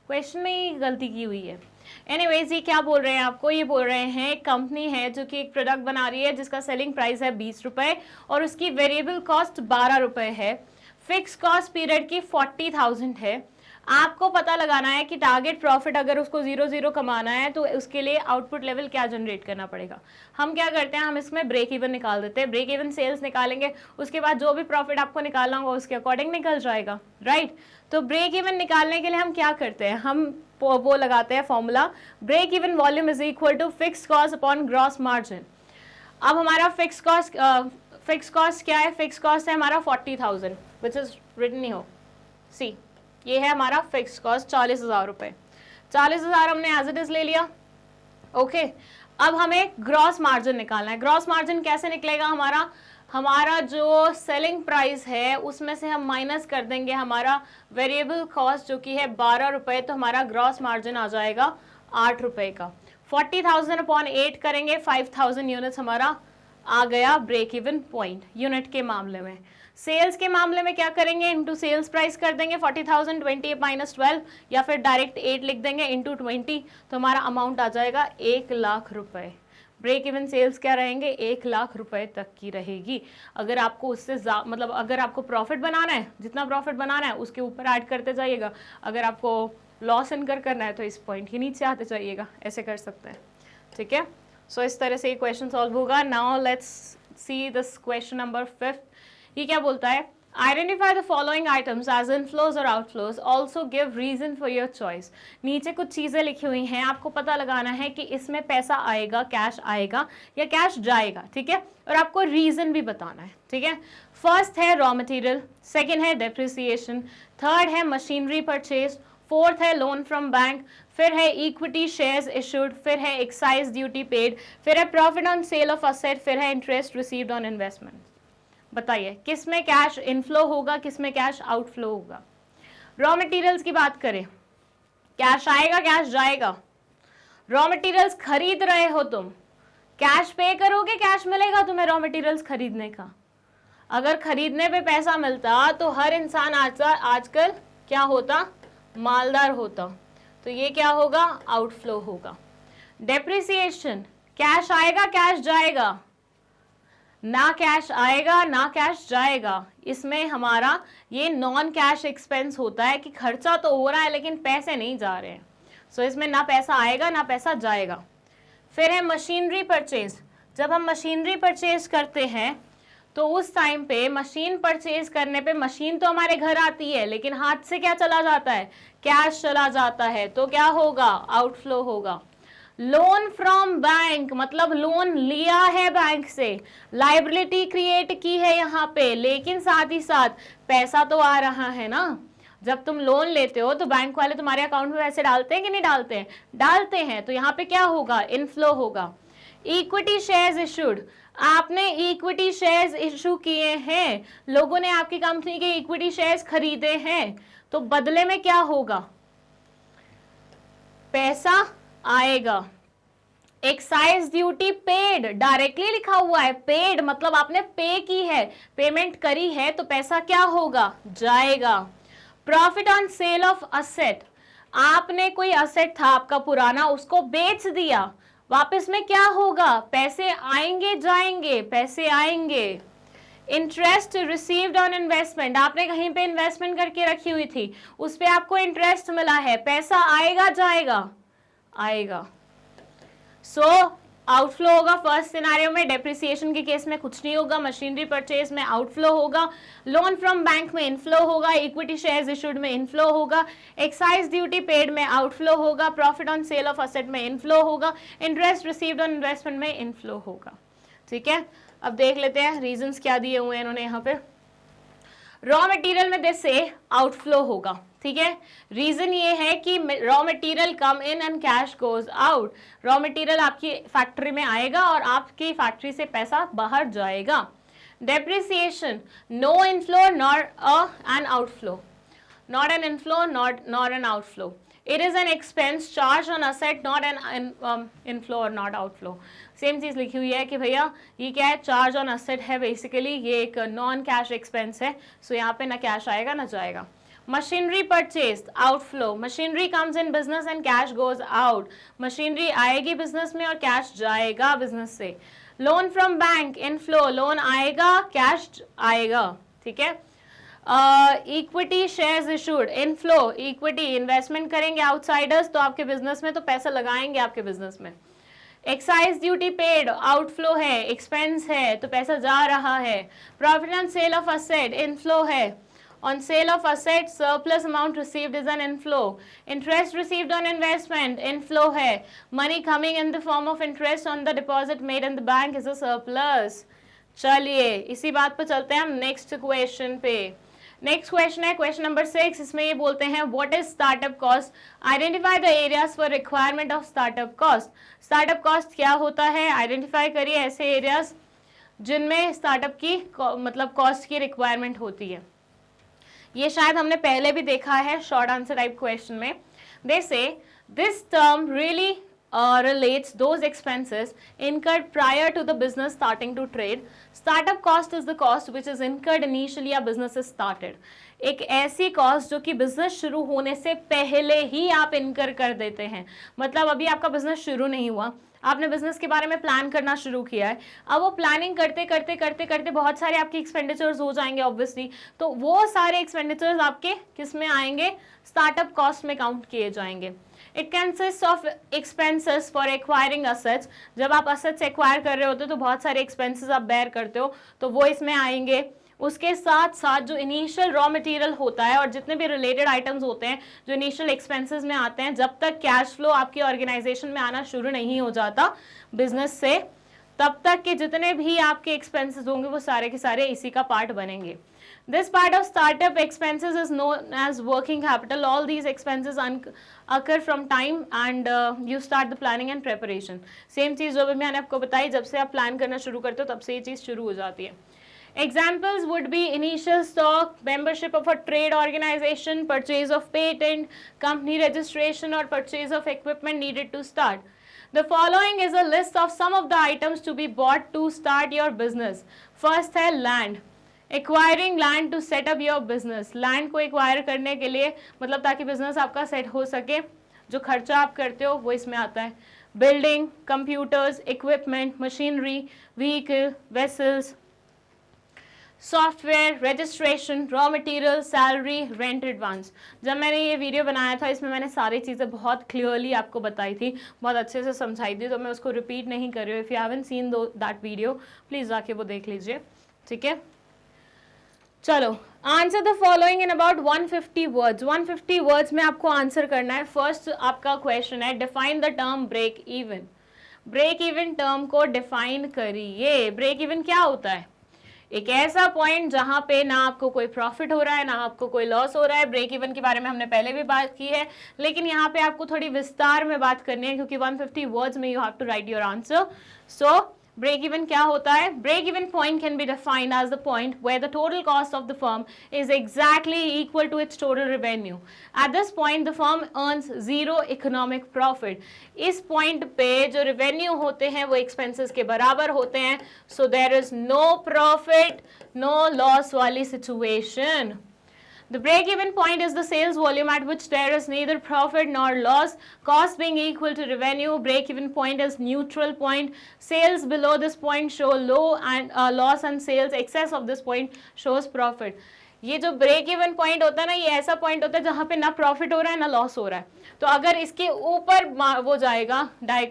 Question में ही गलती की हुई है. Anyways ये क्या बोल रहे हैं आपको, ये बोल रहे हैं एक कंपनी है जो कि एक प्रोडक्ट बना रही है जिसका सेलिंग प्राइस है 20 रुपए और उसकी वेरिएबल कॉस्ट 12 रुपए है, फिक्स कॉस्ट पीरियड की 40,000 है. आपको पता लगाना है कि टारगेट प्रॉफिट अगर उसको 0 कमाना है तो उसके लिए आउटपुट लेवल क्या जनरेट करना पड़ेगा। हम क्या करते हैं, हम इसमें ब्रेक इवन निकाल देते हैं, ब्रेक इवन सेल्स निकालेंगे, उसके बाद जो भी प्रॉफिट आपको निकालना होगा उसके अकॉर्डिंग निकल जाएगा, राइट। तो ब्रेक इवन निकालने के लिए हम क्या करते हैं, हम वो लगाते हैं formula, break even volume is equal to fix cost upon gross margin. अब हमारा फिक्स कॉस्ट क्या है, फिक्स कॉस्ट है हमारा 40,000 विच इज रिटन ही हो, सी ये है हमारा फिक्स कॉस्ट 40,000 रुपए, 40,000 हमने एज इट इज ले लिया, ओके। अब हमें ग्रॉस मार्जिन निकालना है। ग्रॉस मार्जिन कैसे निकलेगा, हमारा जो सेलिंग प्राइस है उसमें से हम माइनस कर देंगे हमारा वेरिएबल कॉस्ट जो कि है 12 रुपए, तो हमारा ग्रॉस मार्जिन आ जाएगा 8 रुपए का। 40,000 अपॉन 8 करेंगे, 5,000 यूनिट्स हमारा आ गया ब्रेक इवन पॉइंट यूनिट के मामले में। सेल्स के मामले में क्या करेंगे, इनटू सेल्स प्राइस कर देंगे 40,000 20 माइनस 12, या फिर डायरेक्ट 8 लिख देंगे इनटू 20, तो हमारा अमाउंट आ जाएगा 1 लाख रुपए। ब्रेक इवन सेल्स क्या रहेंगे, 1 लाख रुपए तक की रहेगी। अगर आपको उससे मतलब अगर आपको प्रॉफिट बनाना है, जितना प्रॉफिट बनाना है उसके ऊपर ऐड करते जाइएगा, अगर आपको लॉस इनकर करना है तो इस पॉइंट के नीचे आते जाइएगा, ऐसे कर सकते हैं, ठीक है। सो इस तरह से ये क्वेश्चन सॉल्व होगा। Now let's see this question number 5। ये क्या बोलता है, identify the following items as inflows और outflows, also give reason for your choice. नीचे कुछ चीजें लिखी हुई हैं, आपको पता लगाना है कि इसमें पैसा आएगा, कैश आएगा या कैश जाएगा, ठीक है, और आपको रीजन भी बताना है, ठीक है। फर्स्ट है रॉ मटेरियल, सेकेंड है डेप्रिसिएशन, थर्ड है मशीनरी परचेज, फोर्थ है लोन फ्रॉम बैंक, फिर है इक्विटी शेयर्स इशूड, फिर है एक्साइज ड्यूटी पेड, फिर है profit on sale of asset, फिर है इंटरेस्ट रिसीव्ड ऑन इन्वेस्टमेंट। बताइए किस में कैश इनफ्लो होगा, किस में कैश आउटफ्लो होगा। रॉ मटेरियल्स की बात करें, कैश आएगा कैश जाएगा। रॉ मटेरियल्स खरीद रहे हो तुम, कैश पे करोगे, कैश मिलेगा तुम्हें रॉ मटेरियल्स खरीदने का। अगर खरीदने पे पैसा मिलता तो हर इंसान आजकल क्या होता, मालदार होता। तो ये क्या होगा, आउटफ्लो होगा। डेप्रिसिएशन, कैश आएगा कैश जाएगा, ना कैश आएगा ना कैश जाएगा। इसमें हमारा ये नॉन कैश एक्सपेंस होता है कि खर्चा तो हो रहा है लेकिन पैसे नहीं जा रहे हैं, सो इसमें ना पैसा आएगा ना पैसा जाएगा। फिर है मशीनरी परचेज, जब हम मशीनरी परचेज करते हैं तो उस टाइम पे मशीन परचेज करने पे मशीन तो हमारे घर आती है लेकिन हाथ से क्या चला जाता है, कैश चला जाता है, तो क्या होगा, आउटफ्लो होगा। लोन फ्रॉम बैंक, मतलब लोन लिया है बैंक से, लाइबिलिटी क्रिएट की है यहाँ पे, लेकिन साथ ही साथ पैसा तो आ रहा है ना। जब तुम लोन लेते हो तो बैंक वाले तुम्हारे अकाउंट में पैसे डालते हैं कि नहीं डालते हैं, डालते हैं, तो यहाँ पे क्या होगा, इनफ्लो होगा। इक्विटी शेयर्स इशूड, आपने इक्विटी शेयर्स इशू किए हैं, लोगों ने आपकी कंपनी के इक्विटी शेयर्स खरीदे हैं, तो बदले में क्या होगा, पैसा आएगा। एक्साइज ड्यूटी पेड, डायरेक्टली लिखा हुआ है, पेड मतलब आपने पे की है, पेमेंट करी है, तो पैसा क्या होगा, जाएगा। Profit on sale of asset, आपने कोई असेट था आपका पुराना, उसको बेच दिया, वापस में क्या होगा, पैसे आएंगे जाएंगे, पैसे आएंगे। इंटरेस्ट रिसीव्ड ऑन इन्वेस्टमेंट, आपने कहीं पे इन्वेस्टमेंट करके रखी हुई थी, उस पे आपको इंटरेस्ट मिला है, पैसा आएगा जाएगा, आएगा। सो आउटफ्लो होगा फर्स्ट सिनारियो में। डेप्रिसिएशन के केस में कुछ नहीं होगा, मशीनरी परचेज में आउटफ्लो होगा, लोन फ्रॉम बैंक में इनफ्लो होगा, इक्विटी शेयर्स इशूड में इनफ्लो होगा, एक्साइज ड्यूटी पेड में आउटफ्लो होगा, profit on sale of asset में इनफ्लो होगा, इंटरेस्ट रिसीव्ड ऑन इन्वेस्टमेंट में इनफ्लो होगा, ठीक है। अब देख लेते हैं रीजंस क्या दिए हुए हैं इन्होंने यहाँ पे। रॉ मटेरियल में जैसे आउटफ्लो होगा, ठीक है। रीजन ये है कि raw material come in and cash goes out, raw material आपकी फैक्ट्री में आएगा और आपकी फैक्ट्री से पैसा बाहर जाएगा। Depreciation, no inflow nor an outflow, not an inflow not an outflow, it is an expense charge on asset not an inflow और नॉट आउटफ्लो। सेम चीज लिखी हुई है कि भैया ये क्या है, चार्ज ऑन असेट है, बेसिकली ये एक नॉन कैश एक्सपेंस है, सो यहाँ पे ना कैश आएगा ना जाएगा। Machinery purchase outflow, machinery comes in business and cash goes out, machinery आएगी बिजनेस में और कैश जाएगा बिजनेस से। Loan from bank inflow, loan आएगा कैश आएगा, ठीक है। Equity shares issued, inflow, equity investment करेंगे आउटसाइडर्स तो आपके बिजनेस में, तो पैसा लगाएंगे आपके बिजनेस में। एक्साइज ड्यूटी पेड, आउटफ्लो है, एक्सपेंस है तो पैसा जा रहा है। Profit on sale of asset, inflow है। On sale of assets, surplus amount received is an inflow. Interest received on investment, inflow है। Money coming in the form of interest on the deposit made in the bank is a surplus। चलिए इसी बात पर चलते हैं हम next question पे। Next question है क्वेश्चन नंबर 6। इसमें ये बोलते हैं what is startup cost, identify the areas for requirement of startup cost. Startup cost क्या होता है, आइडेंटिफाई करिए ऐसे एरियाज जिनमें स्टार्टअप की मतलब कॉस्ट की रिक्वायरमेंट होती है। ये शायद हमने पहले भी देखा है शॉर्ट आंसर टाइप क्वेश्चन में। दे से this term really relates those expenses incurred prior to the business starting to trade. Startup cost is the cost which is incurred initially a business is started. एक ऐसी cost जो कि business शुरू होने से पहले ही आप इनकर कर देते हैं। मतलब अभी आपका बिजनेस शुरू नहीं हुआ, आपने बिजनेस के बारे में प्लान करना शुरू किया है, अब वो प्लानिंग करते करते करते करते बहुत सारे आपके एक्सपेंडिचर्स हो जाएंगे ऑब्वियसली, तो वो सारे एक्सपेंडिचर्स आपके किस में आएंगे, स्टार्टअप कॉस्ट में काउंट किए जाएंगे। It consist of expenses for acquiring assets, जब आप असेट्स एक्वायर कर रहे होते हो तो बहुत सारे एक्सपेंसेस आप बेयर करते हो, तो वो इसमें आएंगे। उसके साथ साथ जो इनिशियल रॉ मटेरियल होता है और जितने भी रिलेटेड आइटम्स होते हैं जो इनिशियल एक्सपेंसेस में आते हैं, जब तक कैश फ्लो आपकी ऑर्गेनाइजेशन में आना शुरू नहीं हो जाता बिजनेस से, तब तक के जितने भी आपके एक्सपेंसेस होंगे वो सारे के सारे इसी का पार्ट बनेंगे। This part of startup expenses is known as working capital. All these expenses occur from time and you start the planning and preparation. Same चीज़ जो भी मैंने आपको बताई, जब से आप प्लान करना शुरू करते हो तब से ये चीज़ शुरू हो जाती है। Examples would be initial stock, membership of a trade organization, purchase of patent, company registration or purchase of equipment needed to start. The following is a list of some of the items to be bought to start your business. First है land. Acquiring land to set up your business, land को acquire करने के लिए मतलब ताकि business आपका set हो सके, जो खर्चा आप करते हो वो इसमें आता है। Building, computers, equipment, machinery, vehicle, vessels, software, registration, raw material, salary, rent, advance. जब मैंने ये वीडियो बनाया था इसमें मैंने सारी चीज़ें बहुत क्लियरली आपको बताई थी, बहुत अच्छे से समझाई थी, तो मैं उसको रिपीट नहीं कर रही हूँ। If you haven't seen that video please जाके वो देख लीजिए, ठीक है। चलो, answer the following in about 150 words. 150 words में आपको आंसर करना है। फर्स्ट आपका क्वेश्चन है define the term break even. Break even term को डिफाइन करिए। ब्रेक इवन क्या होता है? एक ऐसा पॉइंट जहां पे ना आपको कोई प्रॉफिट हो रहा है ना आपको कोई लॉस हो रहा है। ब्रेक इवन के बारे में हमने पहले भी बात की है, लेकिन यहाँ पे आपको थोड़ी विस्तार में बात करनी है क्योंकि 150 वर्ड्स में you have to write your answer. So break even क्या होता है? Break even point can be defined as the point where the total cost of the firm is exactly equal to its total revenue. At this point the firm earns zero economic profit. इस point पे जो revenue होते हैं वो expenses के बराबर होते हैं, so there is no profit no loss वाली situation. The break-even point is the sales volume at which there is neither profit nor loss, cost being equal to revenue. Break-even point is neutral point. Sales below this point show low and loss, and sales excess of this point shows profit. ये जो break even point होता है ना, ये ऐसा point होता है जहाँ पे ना प्रॉफिट हो रहा है ना लॉस हो रहा है। तो अगर इसके ऊपर वो जाएगा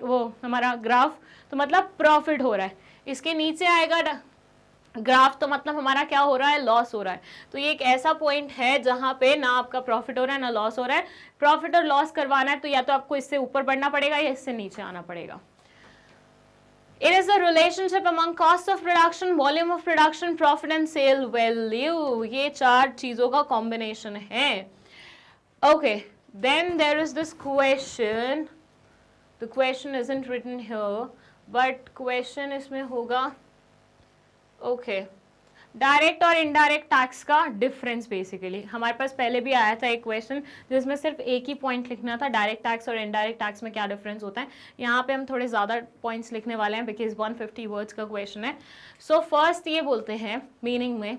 वो हमारा ग्राफ, तो मतलब प्रॉफिट हो रहा है, इसके नीचे आएगा ग्राफ तो मतलब हमारा क्या हो रहा है, लॉस हो रहा है। तो ये एक ऐसा पॉइंट है जहां पे ना आपका प्रॉफिट हो रहा है ना लॉस हो रहा है। प्रॉफिट और लॉस करवाना है तो या तो आपको इससे ऊपर बढ़ना पड़ेगा या इससे नीचे आना पड़ेगा। It is the relationship among cost of production, volume of production, profit and sale value. ये चार चीजों का कॉम्बिनेशन है। Okay, then there is this question. The question isn't written here, but question इसमें होगा ओके डायरेक्ट और indirect tax का difference. Basically हमारे पास पहले भी आया था एक क्वेश्चन जिसमें सिर्फ एक ही पॉइंट लिखना था, डायरेक्ट टैक्स और इनडायरेक्ट टैक्स में क्या डिफरेंस होता है। यहाँ पे हम थोड़े ज़्यादा पॉइंट्स लिखने वाले हैं बिकॉज 150 वर्ड्स का क्वेश्चन है। सो फर्स्ट ये बोलते हैं मीनिंग में,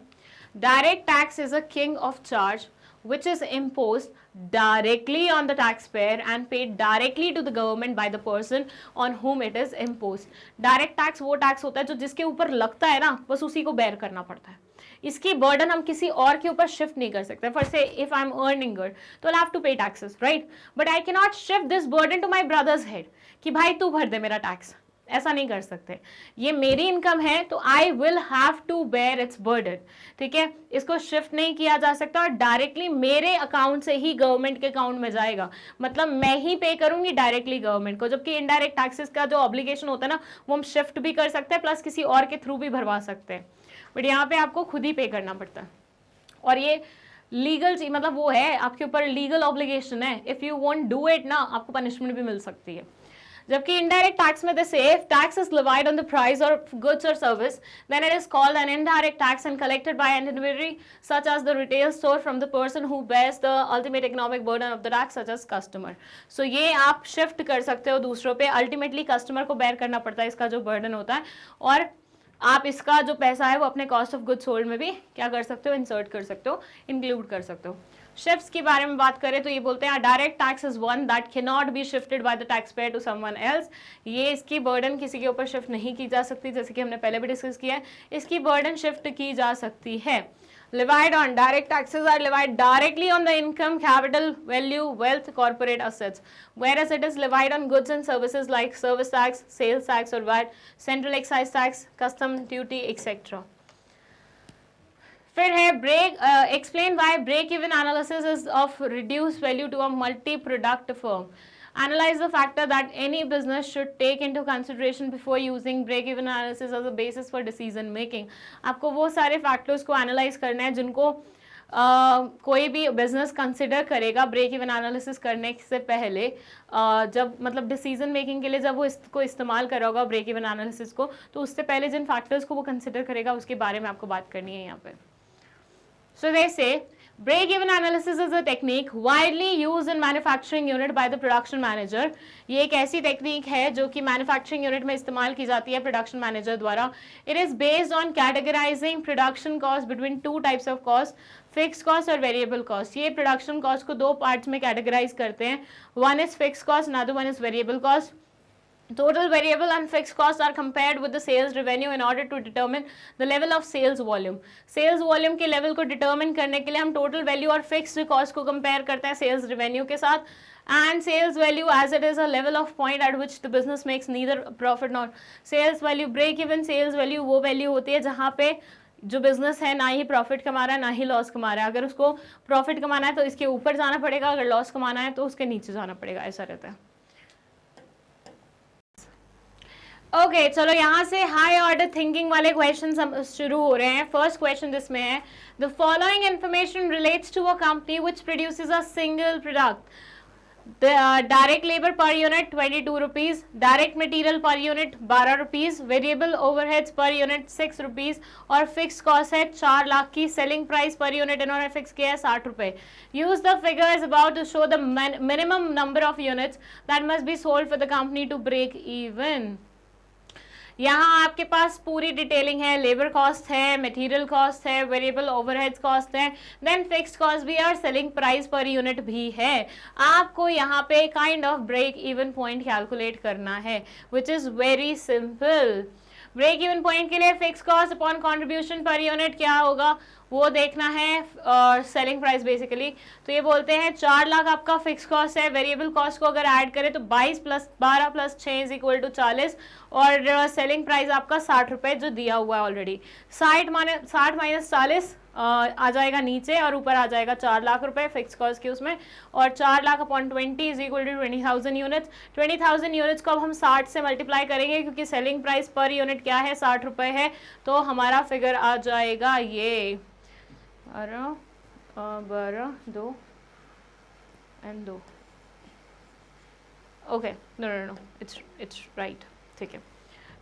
direct tax is a king of charge which is imposed directly on the taxpayer and paid directly to the government by the person on whom it is imposed. Direct tax वो tax होता है जो जिसके ऊपर लगता है ना, बस उसी को बेयर करना पड़ता है। इसकी बर्डन हम किसी और के ऊपर शिफ्ट नहीं कर सकते. For say if I am earning good तो I have to pay taxes, right, but I can not shift this burden to my brother's head कि भाई तू भर दे मेरा टैक्स. ऐसा नहीं कर सकते. ये मेरी इनकम है तो I will have to bear its burden. ठीक है, इसको शिफ्ट नहीं किया जा सकता और डायरेक्टली मेरे अकाउंट से ही गवर्नमेंट के अकाउंट में जाएगा. मतलब मैं ही पे करूंगी डायरेक्टली गवर्नमेंट को, जबकि इनडायरेक्ट टैक्सेस का जो ऑब्लिगेशन होता है ना वो हम शिफ्ट भी कर सकते हैं प्लस किसी और के थ्रू भी भरवा सकते हैं. बट यहाँ पे आपको खुद ही पे करना पड़ता है और ये लीगल चीज, मतलब वो है आपके ऊपर लीगल ऑब्लिगेशन है. If you won't do it ना आपको पनिशमेंट भी मिल सकती है. जबकि इनडायरेक्ट टैक्स में से if tax is levied on the price or goods or service then it is called an indirect tax and collected by an intermediary such as the retail store from the person who bears the ultimate economic burden of the tax such as customer. So ये आप shift कर सकते हो दूसरों पे. Ultimately customer को bear करना पड़ता है इसका जो बर्डन होता है और आप इसका जो पैसा है वो अपने कॉस्ट ऑफ गुड्स सोल्ड में भी क्या कर सकते हो, इंसर्ट कर सकते हो, इंक्लूड कर सकते हो. शिफ्ट्स के बारे में बात करें तो ये बोलते हैं direct tax is one that can not be shifted by the tax payer to someone else. ये इसकी बर्डन किसी के ऊपर शिफ्ट नहीं की जा सकती, जैसे कि हमने पहले भी डिस्कस किया है. इसकी बर्डन शिफ्ट की जा सकती है. levied on direct taxes are levied directly on the income, capital, value, wealth, corporate assets, whereas it is levied on goods and services like service tax, sales tax or VAT, central excise tax, custom duty, etc. फिर है break explain why break even analysis is of reduce value to a multi product firm. Analyze the factor that any business should take into consideration before using break-even analysis as a basis for decision making. आपको वो सारे factors को analyse करना है जिनको कोई भी business consider करेगा ब्रेक इवन एनालिसिस करने से पहले. जब मतलब डिसीजन मेकिंग के लिए जब वो इसको इस्तेमाल कर रहा होगा ब्रेक इवन एनालिसिस को, तो उससे पहले जिन फैक्टर्स को वो कंसिडर करेगा उसके बारे में आपको बात करनी है यहाँ पे. So they say break-even analysis is a technique widely used in manufacturing unit by the production manager. ये एक ऐसी टेक्निक है जो कि मैन्युफैक्चरिंग यूनिट में इस्तेमाल की जाती है प्रोडक्शन मैनेजर द्वारा. It is based on categorizing production cost between two types of cost, fixed cost और variable cost. ये प्रोडक्शन कॉस्ट को दो पार्ट्स में कैटेगराइज करते हैं. One is fixed cost, another one is variable cost. Total variable and fixed costs are compared with the sales revenue in order to determine the level of sales volume. Sales volume के level को determine करने के लिए हम total value और fixed cost को compare करते हैं sales revenue के साथ. And sales value as it is a level of point at which the business makes neither profit nor sales value. Break even sales value वो value होती है जहाँ पे जो बिजनेस है ना ही प्रॉफिट कमा रहा है ना ही लॉस कमा रहा है. अगर उसको प्रॉफिट कमाना है तो इसके ऊपर जाना पड़ेगा, अगर लॉस कमाना है तो उसके नीचे जाना पड़ेगा. ऐसा रहता है. ओके चलो यहाँ से हाई ऑर्डर थिंकिंग वाले क्वेश्चन शुरू हो रहे हैं. फर्स्ट क्वेश्चन जिसमें है the following information relates to a company which produces a single product. Direct labour per unit 22 rupees, direct material per unit 12 rupees, variable overheads per unit 6 rupees और fix cost है 4 लाख की. Selling price per unit इन्होंने fix किया है 60 रुपए. Use the figures about to show the minimum number of units that must be sold for the company to break even. यहाँ आपके पास पूरी डिटेलिंग है. लेबर कॉस्ट है, मटेरियल कॉस्ट है, वेरिएबल ओवरहेड्स कॉस्ट है, देन फिक्स्ड कॉस्ट भी है और सेलिंग प्राइस पर यूनिट भी है. आपको यहाँ पे kind of break even point calculate करना है which is very simple. Break even point के लिए fix cost upon contribution per unit क्या होगा वो देखना है और सेलिंग प्राइस बेसिकली. तो ये बोलते हैं 4 लाख आपका फिक्स कॉस्ट है. वेरिएबल कॉस्ट को अगर ऐड करें तो 22 + 12 + 6 इज इक्वल टू 40 और सेलिंग प्राइस आपका 60 रुपए जो दिया हुआ है ऑलरेडी. 60 - 40 आ जाएगा नीचे और ऊपर आ जाएगा 4 लाख रुपए फिक्स कॉस्ट के उसमें. और 4 lakh upon 20 is equal to 20,000 units. 20,000 units को अब हम 60 से मल्टीप्लाई करेंगे क्योंकि सेलिंग प्राइस पर यूनिट क्या है 60 रुपए है. तो हमारा फिगर आ जाएगा ये 12 2 and 2. Okay no it's right. ठीक है.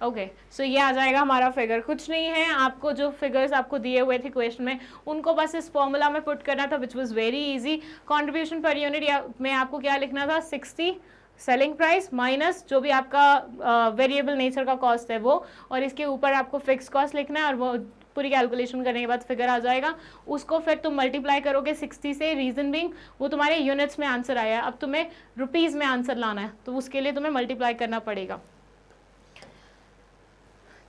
ओके सो ये आ जाएगा हमारा फिगर. कुछ नहीं है, आपको जो फिगर्स आपको दिए हुए थे क्वेश्चन में उनको बस इस फॉर्मूला में पुट करना था which was very easy. Contribution per unit या में आपको क्या लिखना था 60 सेलिंग प्राइस माइनस जो भी आपका वेरिएबल नेचर का कॉस्ट है वो, और इसके ऊपर आपको फिक्स कॉस्ट लिखना है और वो पूरी कैलकुलेशन करने के बाद फिगर आ जाएगा. उसको फिर तुम मल्टीप्लाई करोगे 60 से. रीजन बीइंग वो तुम्हारे यूनिट्स में आंसर आया है, अब तुम्हें रुपीस में आंसर लाना है तो उसके लिए तुम्हें मल्टीप्लाई करना पड़ेगा.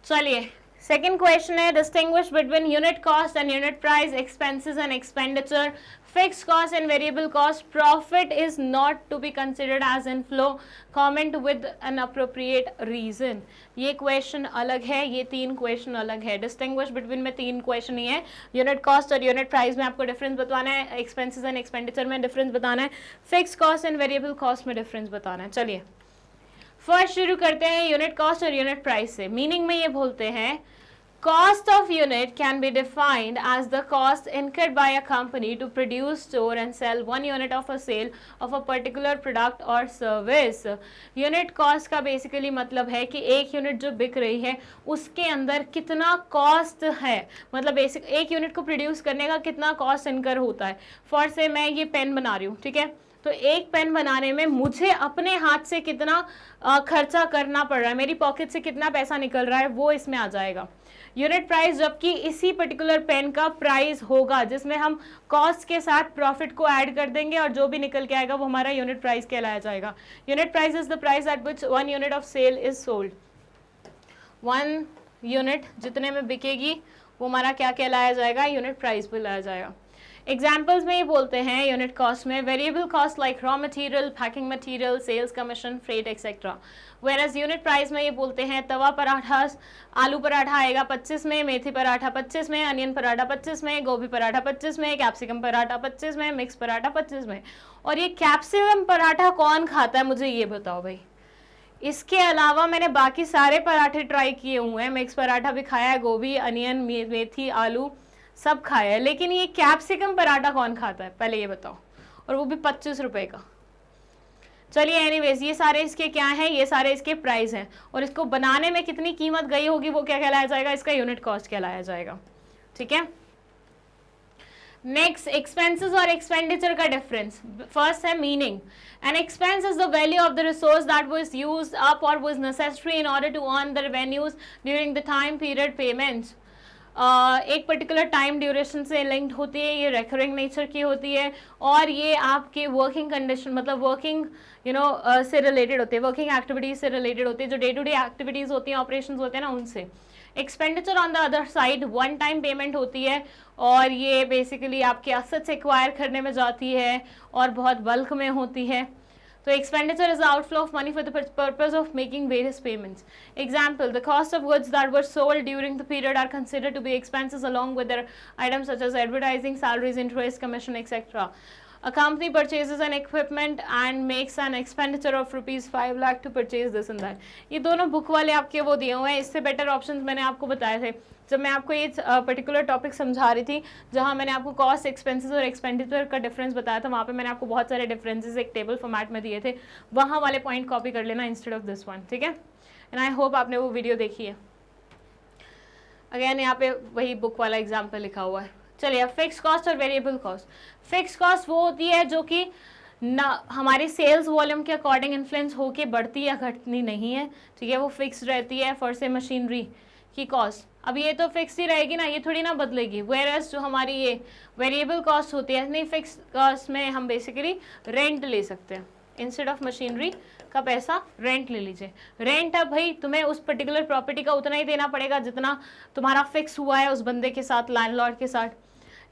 चलिए सेकेंड क्वेश्चन है distinguish between unit cost and unit price, expenses and expenditure, fixed cost and variable cost, profit is not to be considered as inflow, comment with an appropriate reason. ये question अलग है, ये तीन question अलग है. Distinguish between में तीन question ही है. यूनिट कॉस्ट और यूनिट प्राइस में आपको डिफरेंस बताना है, एक्सपेंसेस एंड एक्सपेंडिचर में डिफरेंस बताना है, fix cost and variable cost में डिफरेंस बताना है. चलिए फर्स्ट शुरू करते हैं यूनिट कॉस्ट और यूनिट प्राइस से. मीनिंग में ये बोलते हैं cost of unit can be defined as the cost incurred by a company to produce, store and sell one unit of a sale of a particular product or service. Unit cost का basically मतलब है कि एक unit जो बिक रही है उसके अंदर कितना कॉस्ट है, मतलब बेसिक एक यूनिट को प्रोड्यूस करने का कितना कॉस्ट इनकर होता है. फॉर से मैं ये पेन बना रही हूँ, ठीक है, तो एक पेन बनाने में मुझे अपने हाथ से कितना खर्चा करना पड़ रहा है, मेरी पॉकेट से कितना पैसा निकल रहा है, वो इसमें आ जाएगा. यूनिट प्राइस जबकि इसी पर्टिकुलर पेन का प्राइस होगा जिसमें हम कॉस्ट के साथ प्रॉफिट को ऐड कर देंगे और जो भी निकल के आएगा वो हमारा यूनिट प्राइस कहलाया जाएगा. Unit price is the price at which one unit of sale is sold. One unit जितने में बिकेगी वो हमारा क्या कहलाया जाएगा, यूनिट प्राइस भी लाया जाएगा. एग्जाम्पल्स में ये बोलते हैं यूनिट कॉस्ट में variable cost like raw material, packing material, sales commission, freight etcetera. Average unit price में ये बोलते हैं तवा पराठा, आलू पराठा आएगा 25 में, मेथी पराठा 25 में, अनियन पराठा 25 में, गोभी पराठा 25 में, कैप्सिकम पराठा 25 में, मिक्स पराठा 25 में. और ये कैप्सिकम पराठा कौन खाता है मुझे ये बताओ भाई. इसके अलावा मैंने बाकी सारे पराठे ट्राई किए हुए हैं, मिक्स पराठा भी खाया है, गोभी, अनियन, मेथी, आलू सब खाया है, लेकिन ये कैप्सिकम पराठा कौन खाता है पहले ये बताओ, और वो भी 25 रुपए का. चलिए एनीवेज ये सारे इसके क्या हैं, ये सारे इसके प्राइस हैं, और इसको बनाने में कितनी कीमत गई होगी वो क्या कहलाया जाएगा, इसका यूनिट कॉस्ट कहलाया जाएगा. ठीक है. नेक्स्ट एक्सपेंसेस और एक्सपेंडिचर का डिफरेंस. फर्स्ट है meaning. An expense is the value of the resource that was used up और was necessary in order to earn the revenues during the time period payments. एक particular time duration से linked होती है, ये recurring nature की होती है, और ये आपके वर्किंग कंडीशन मतलब वर्किंग से रिलेटेड होती है, वर्किंग एक्टिविटीज से रिलेटेड होती है, जो डे टू डे एक्टिविटीज होती हैं, ऑपरेशंस होते हैं ना उनसे. Expenditure on the other side one time payment होती है, और ये बेसिकली आपके असेट्स एक्वायर करने में जाती है और बहुत बल्क में होती है. So expenditure is the outflow of money for the purpose of making various payments. Example, the cost of goods that were sold during the period are considered to be expenses along with their items such as advertising, salaries, interest, commission, etc. A company purchases an equipment and makes an expenditure of rupees 5 lakh to purchase this and that. ये दोनों book वाले आपके वो दिए हुए हैं, इससे better options मैंने आपको बताए थे जब मैं आपको ये पर्टिकुलर टॉपिक समझा रही थी, जहाँ मैंने आपको कॉस्ट, एक्सपेंसेस और एक्सपेंडिचर का डिफरेंस बताया था. वहाँ पे मैंने आपको बहुत सारे डिफरेंसेस एक टेबल फॉर्मेट में दिए थे, वहाँ वाले पॉइंट कॉपी कर लेना इंस्टेड ऑफ दिस वन. ठीक है. एंड आई होप आपने वो वीडियो देखी है. अगेन यहाँ पे वही बुक वाला एग्जाम्पल लिखा हुआ है. चलिए अब फिक्स कॉस्ट और वेरिएबल कॉस्ट. फिक्स कॉस्ट वो होती है जो कि ना हमारी सेल्स वॉल्यूम के अकॉर्डिंग इन्फ्लुएंस होके बढ़ती या घटती नहीं है. ठीक है, वो फिक्स रहती है. फॉर से मशीनरी की कॉस्ट अब ये तो फिक्स ही रहेगी ना, ये थोड़ी ना बदलेगी. वेयरएज जो हमारी ये वेरिएबल कॉस्ट होती है, नहीं फिक्स कॉस्ट में हम बेसिकली रेंट ले सकते हैं. इंस्टेड ऑफ मशीनरी का पैसा रेंट ले लीजिए. रेंट अब भाई तुम्हें उस पर्टिकुलर प्रॉपर्टी का उतना ही देना पड़ेगा जितना तुम्हारा फिक्स हुआ है उस बंदे के साथ, लैंडलॉर्ड के साथ.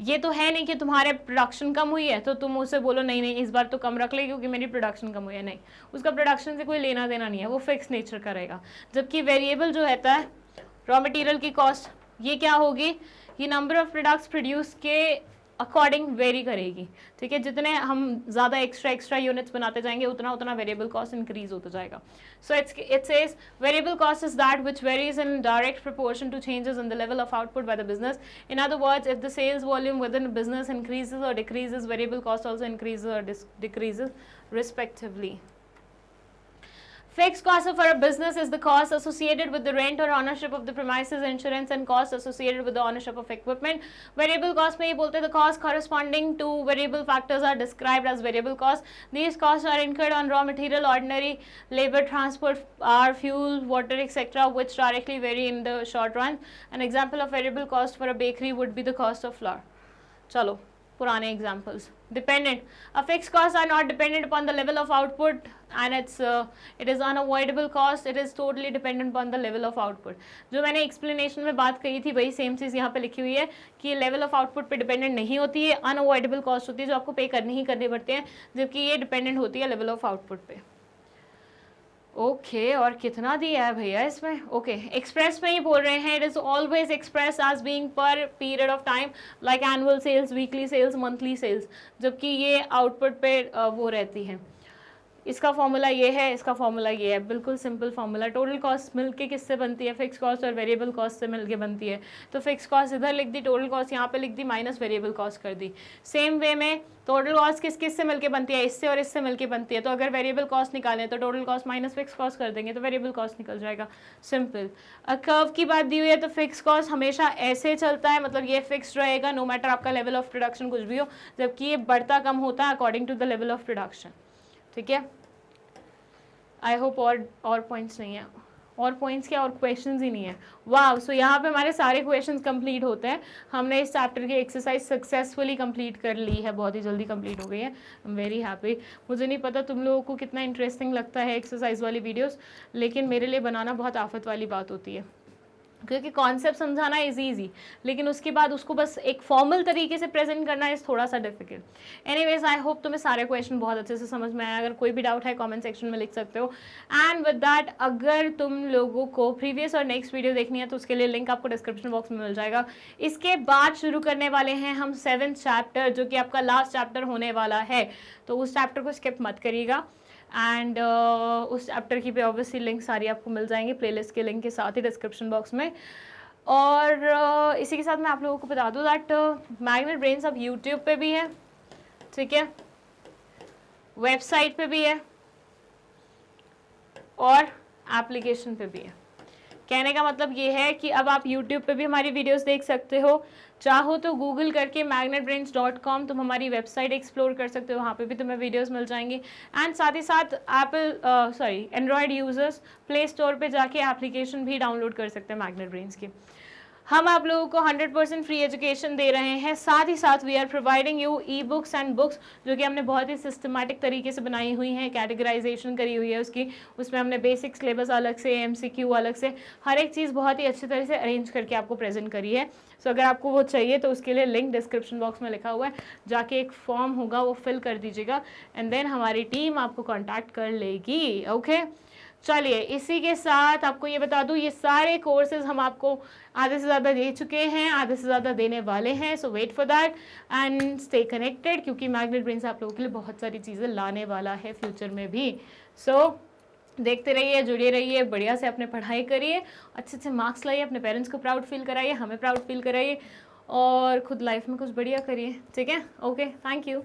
ये तो है नहीं कि तुम्हारे प्रोडक्शन कम हुई है तो तुम उससे बोलो नहीं नहीं इस बार तो कम रख ले क्योंकि मेरी प्रोडक्शन कम हुई है. नहीं, उसका प्रोडक्शन से कोई लेना देना नहीं है, वो फिक्स नेचर का रहेगा. जबकि वेरिएबल जो रहता है रॉ मटेरियल की कॉस्ट, ये क्या होगी, ये नंबर ऑफ प्रोडक्ट्स प्रोड्यूस के अकॉर्डिंग वेरी करेगी. ठीक है, जितने हम ज़्यादा एक्स्ट्रा यूनिट्स बनाते जाएंगे उतना उतना वेरिएबल कॉस्ट इंक्रीज होता जाएगा. So it says variable cost is that which varies in direct proportion to changes in the level of output by the business. In other words, if the sales volume within business increases और decreases, variable cost also increases और decreases respectively. Fixed cost for a business is the cost associated with the rent or ownership of the premises, insurance and costs associated with the ownership of equipment. Variable cost में ये बोलते हैं the costs corresponding to variable factors are described as variable costs. These costs are incurred on raw material, ordinary labor, transport, power, fuel, water, etc., which directly vary in the short run. An example of variable cost for a bakery would be the cost of flour. चलो पुराने examples. Dependent, a fix cost are not dependent upon the level of output and it is unavoidable cost, it is totally dependent upon the level of output. जो मैंने explanation में बात कही थी वही same चीज़ यहाँ पे लिखी हुई है कि लेवल ऑफ आउटपुट पे डिपेंडेंट नहीं होती है, अनअवॉइडेबल कॉस्ट होती है जो आपको पे करनी ही करनी पड़ती है, जबकि ये डिपेंडेंट होती है लेवल ऑफ आउटपुट पे. ओके और कितना दिया है भैया इसमें. ओके एक्सप्रेस में ही बोल रहे हैं. It is always express as being per period of time like annual sales, weekly sales, monthly sales, जबकि ये आउटपुट पे वो रहती है. इसका फॉर्मूला ये है, इसका फॉर्मूला ये है, बिल्कुल सिंपल फॉर्मूला. टोटल कॉस्ट मिलके किससे बनती है, फिक्स कॉस्ट और वेरिएबल कॉस्ट से मिलके बनती है. तो फिक्स कॉस्ट इधर लिख दी, टोटल कॉस्ट यहाँ पे लिख दी, माइनस वेरिएबल कॉस्ट कर दी. सेम वे में टोटल कॉस्ट किस किस से मिलके बनती है, इससे और इससे मिलके बनती है. तो अगर वेरिएबल कॉस्ट निकालें तो total cost minus fix cost कर देंगे तो वेरिएबल कॉस्ट निकल जाएगा. सिंपल. कर्व की बात दी हुई है तो फिक्स कॉस्ट हमेशा ऐसे चलता है, मतलब ये फिक्स रहेगा नो मैटर आपका लेवल ऑफ प्रोडक्शन कुछ भी हो, जबकि ये बढ़ता कम होता है according to the level of production. ठीक है. आई होप और पॉइंट्स नहीं है, और पॉइंट्स क्या, और क्वेश्चंस ही नहीं है. वाह. सो यहाँ पे हमारे सारे क्वेश्चंस कंप्लीट होते हैं. हमने इस चैप्टर की एक्सरसाइज सक्सेसफुली कंप्लीट कर ली है, बहुत ही जल्दी कंप्लीट हो गई है. I am very happy. मुझे नहीं पता तुम लोगों को कितना इंटरेस्टिंग लगता है एक्सरसाइज वाली वीडियोस, लेकिन मेरे लिए बनाना बहुत आफत वाली बात होती है, क्योंकि कॉन्सेप्ट समझाना इज ईजी, लेकिन उसके बाद उसको बस एक फॉर्मल तरीके से प्रेजेंट करना इज थोड़ा सा डिफिकल्ट. एनीवेज आई होप तुम्हें सारे क्वेश्चन बहुत अच्छे से समझ में आया. अगर कोई भी डाउट है कमेंट सेक्शन में लिख सकते हो. एंड विद दैट अगर तुम लोगों को प्रीवियस और नेक्स्ट वीडियो देखनी है तो उसके लिए लिंक आपको डिस्क्रिप्शन बॉक्स में मिल जाएगा. इसके बाद शुरू करने वाले हैं हम 7th चैप्टर, जो कि आपका लास्ट चैप्टर होने वाला है. तो उस चैप्टर को स्किप मत करिएगा. एंड उस चैप्टर की पे ऑब्वियसली लिंक सारी आपको मिल जाएंगे प्लेलिस्ट के लिंक के साथ ही डिस्क्रिप्शन बॉक्स में. और इसी के साथ मैं आप लोगों को बता दूं दैट मैग्नेट ब्रेन्स अब यूट्यूब पे भी है. ठीक है, वेबसाइट पे भी है और एप्लीकेशन पे भी है. कहने का मतलब ये है कि अब आप YouTube पे भी हमारी वीडियोस देख सकते हो. चाहो तो गूगल करके magnetbrains.com तुम हमारी वेबसाइट एक्सप्लोर कर सकते हो, वहाँ पे भी तुम्हें वीडियोस मिल जाएंगी. एंड साथ ही साथ एंड्रॉयड यूजर्स प्ले स्टोर पे जाके एप्लीकेशन भी डाउनलोड कर सकते हैं मैग्नेट ब्रेन्स की. हम आप लोगों को 100% फ्री एजुकेशन दे रहे हैं. साथ ही साथ we are providing you e books and books, जो कि हमने बहुत ही सिस्टमैटिक तरीके से बनाई हुई हैं, कैटेगराइजेशन करी हुई है उसकी. उसमें हमने बेसिक सिलेबस अलग से, MCQ अलग से, हर एक चीज़ बहुत ही अच्छी तरह से अरेंज करके आपको प्रेजेंट करी है. सो अगर आपको वो चाहिए तो उसके लिए लिंक डिस्क्रिप्शन बॉक्स में लिखा हुआ है, जाके एक फॉर्म होगा वो फिल कर दीजिएगा एंड देन हमारी टीम आपको कॉन्टैक्ट कर लेगी. ओके चलिए, इसी के साथ आपको ये बता दूं ये सारे कोर्सेज हम आपको आधे से ज़्यादा दे चुके हैं, आधे से ज़्यादा देने वाले हैं. So wait for that and stay connected, क्योंकि मैग्नेट ब्रेन्स आप लोगों के लिए बहुत सारी चीज़ें लाने वाला है फ्यूचर में भी. सो देखते रहिए, जुड़े रहिए, बढ़िया से अपने पढ़ाई करिए, अच्छे अच्छे मार्क्स लाइए, अपने पेरेंट्स को प्राउड फील कराइए, हमें प्राउड फील कराइए और खुद लाइफ में कुछ बढ़िया करिए. ठीक है. Okay, thank you.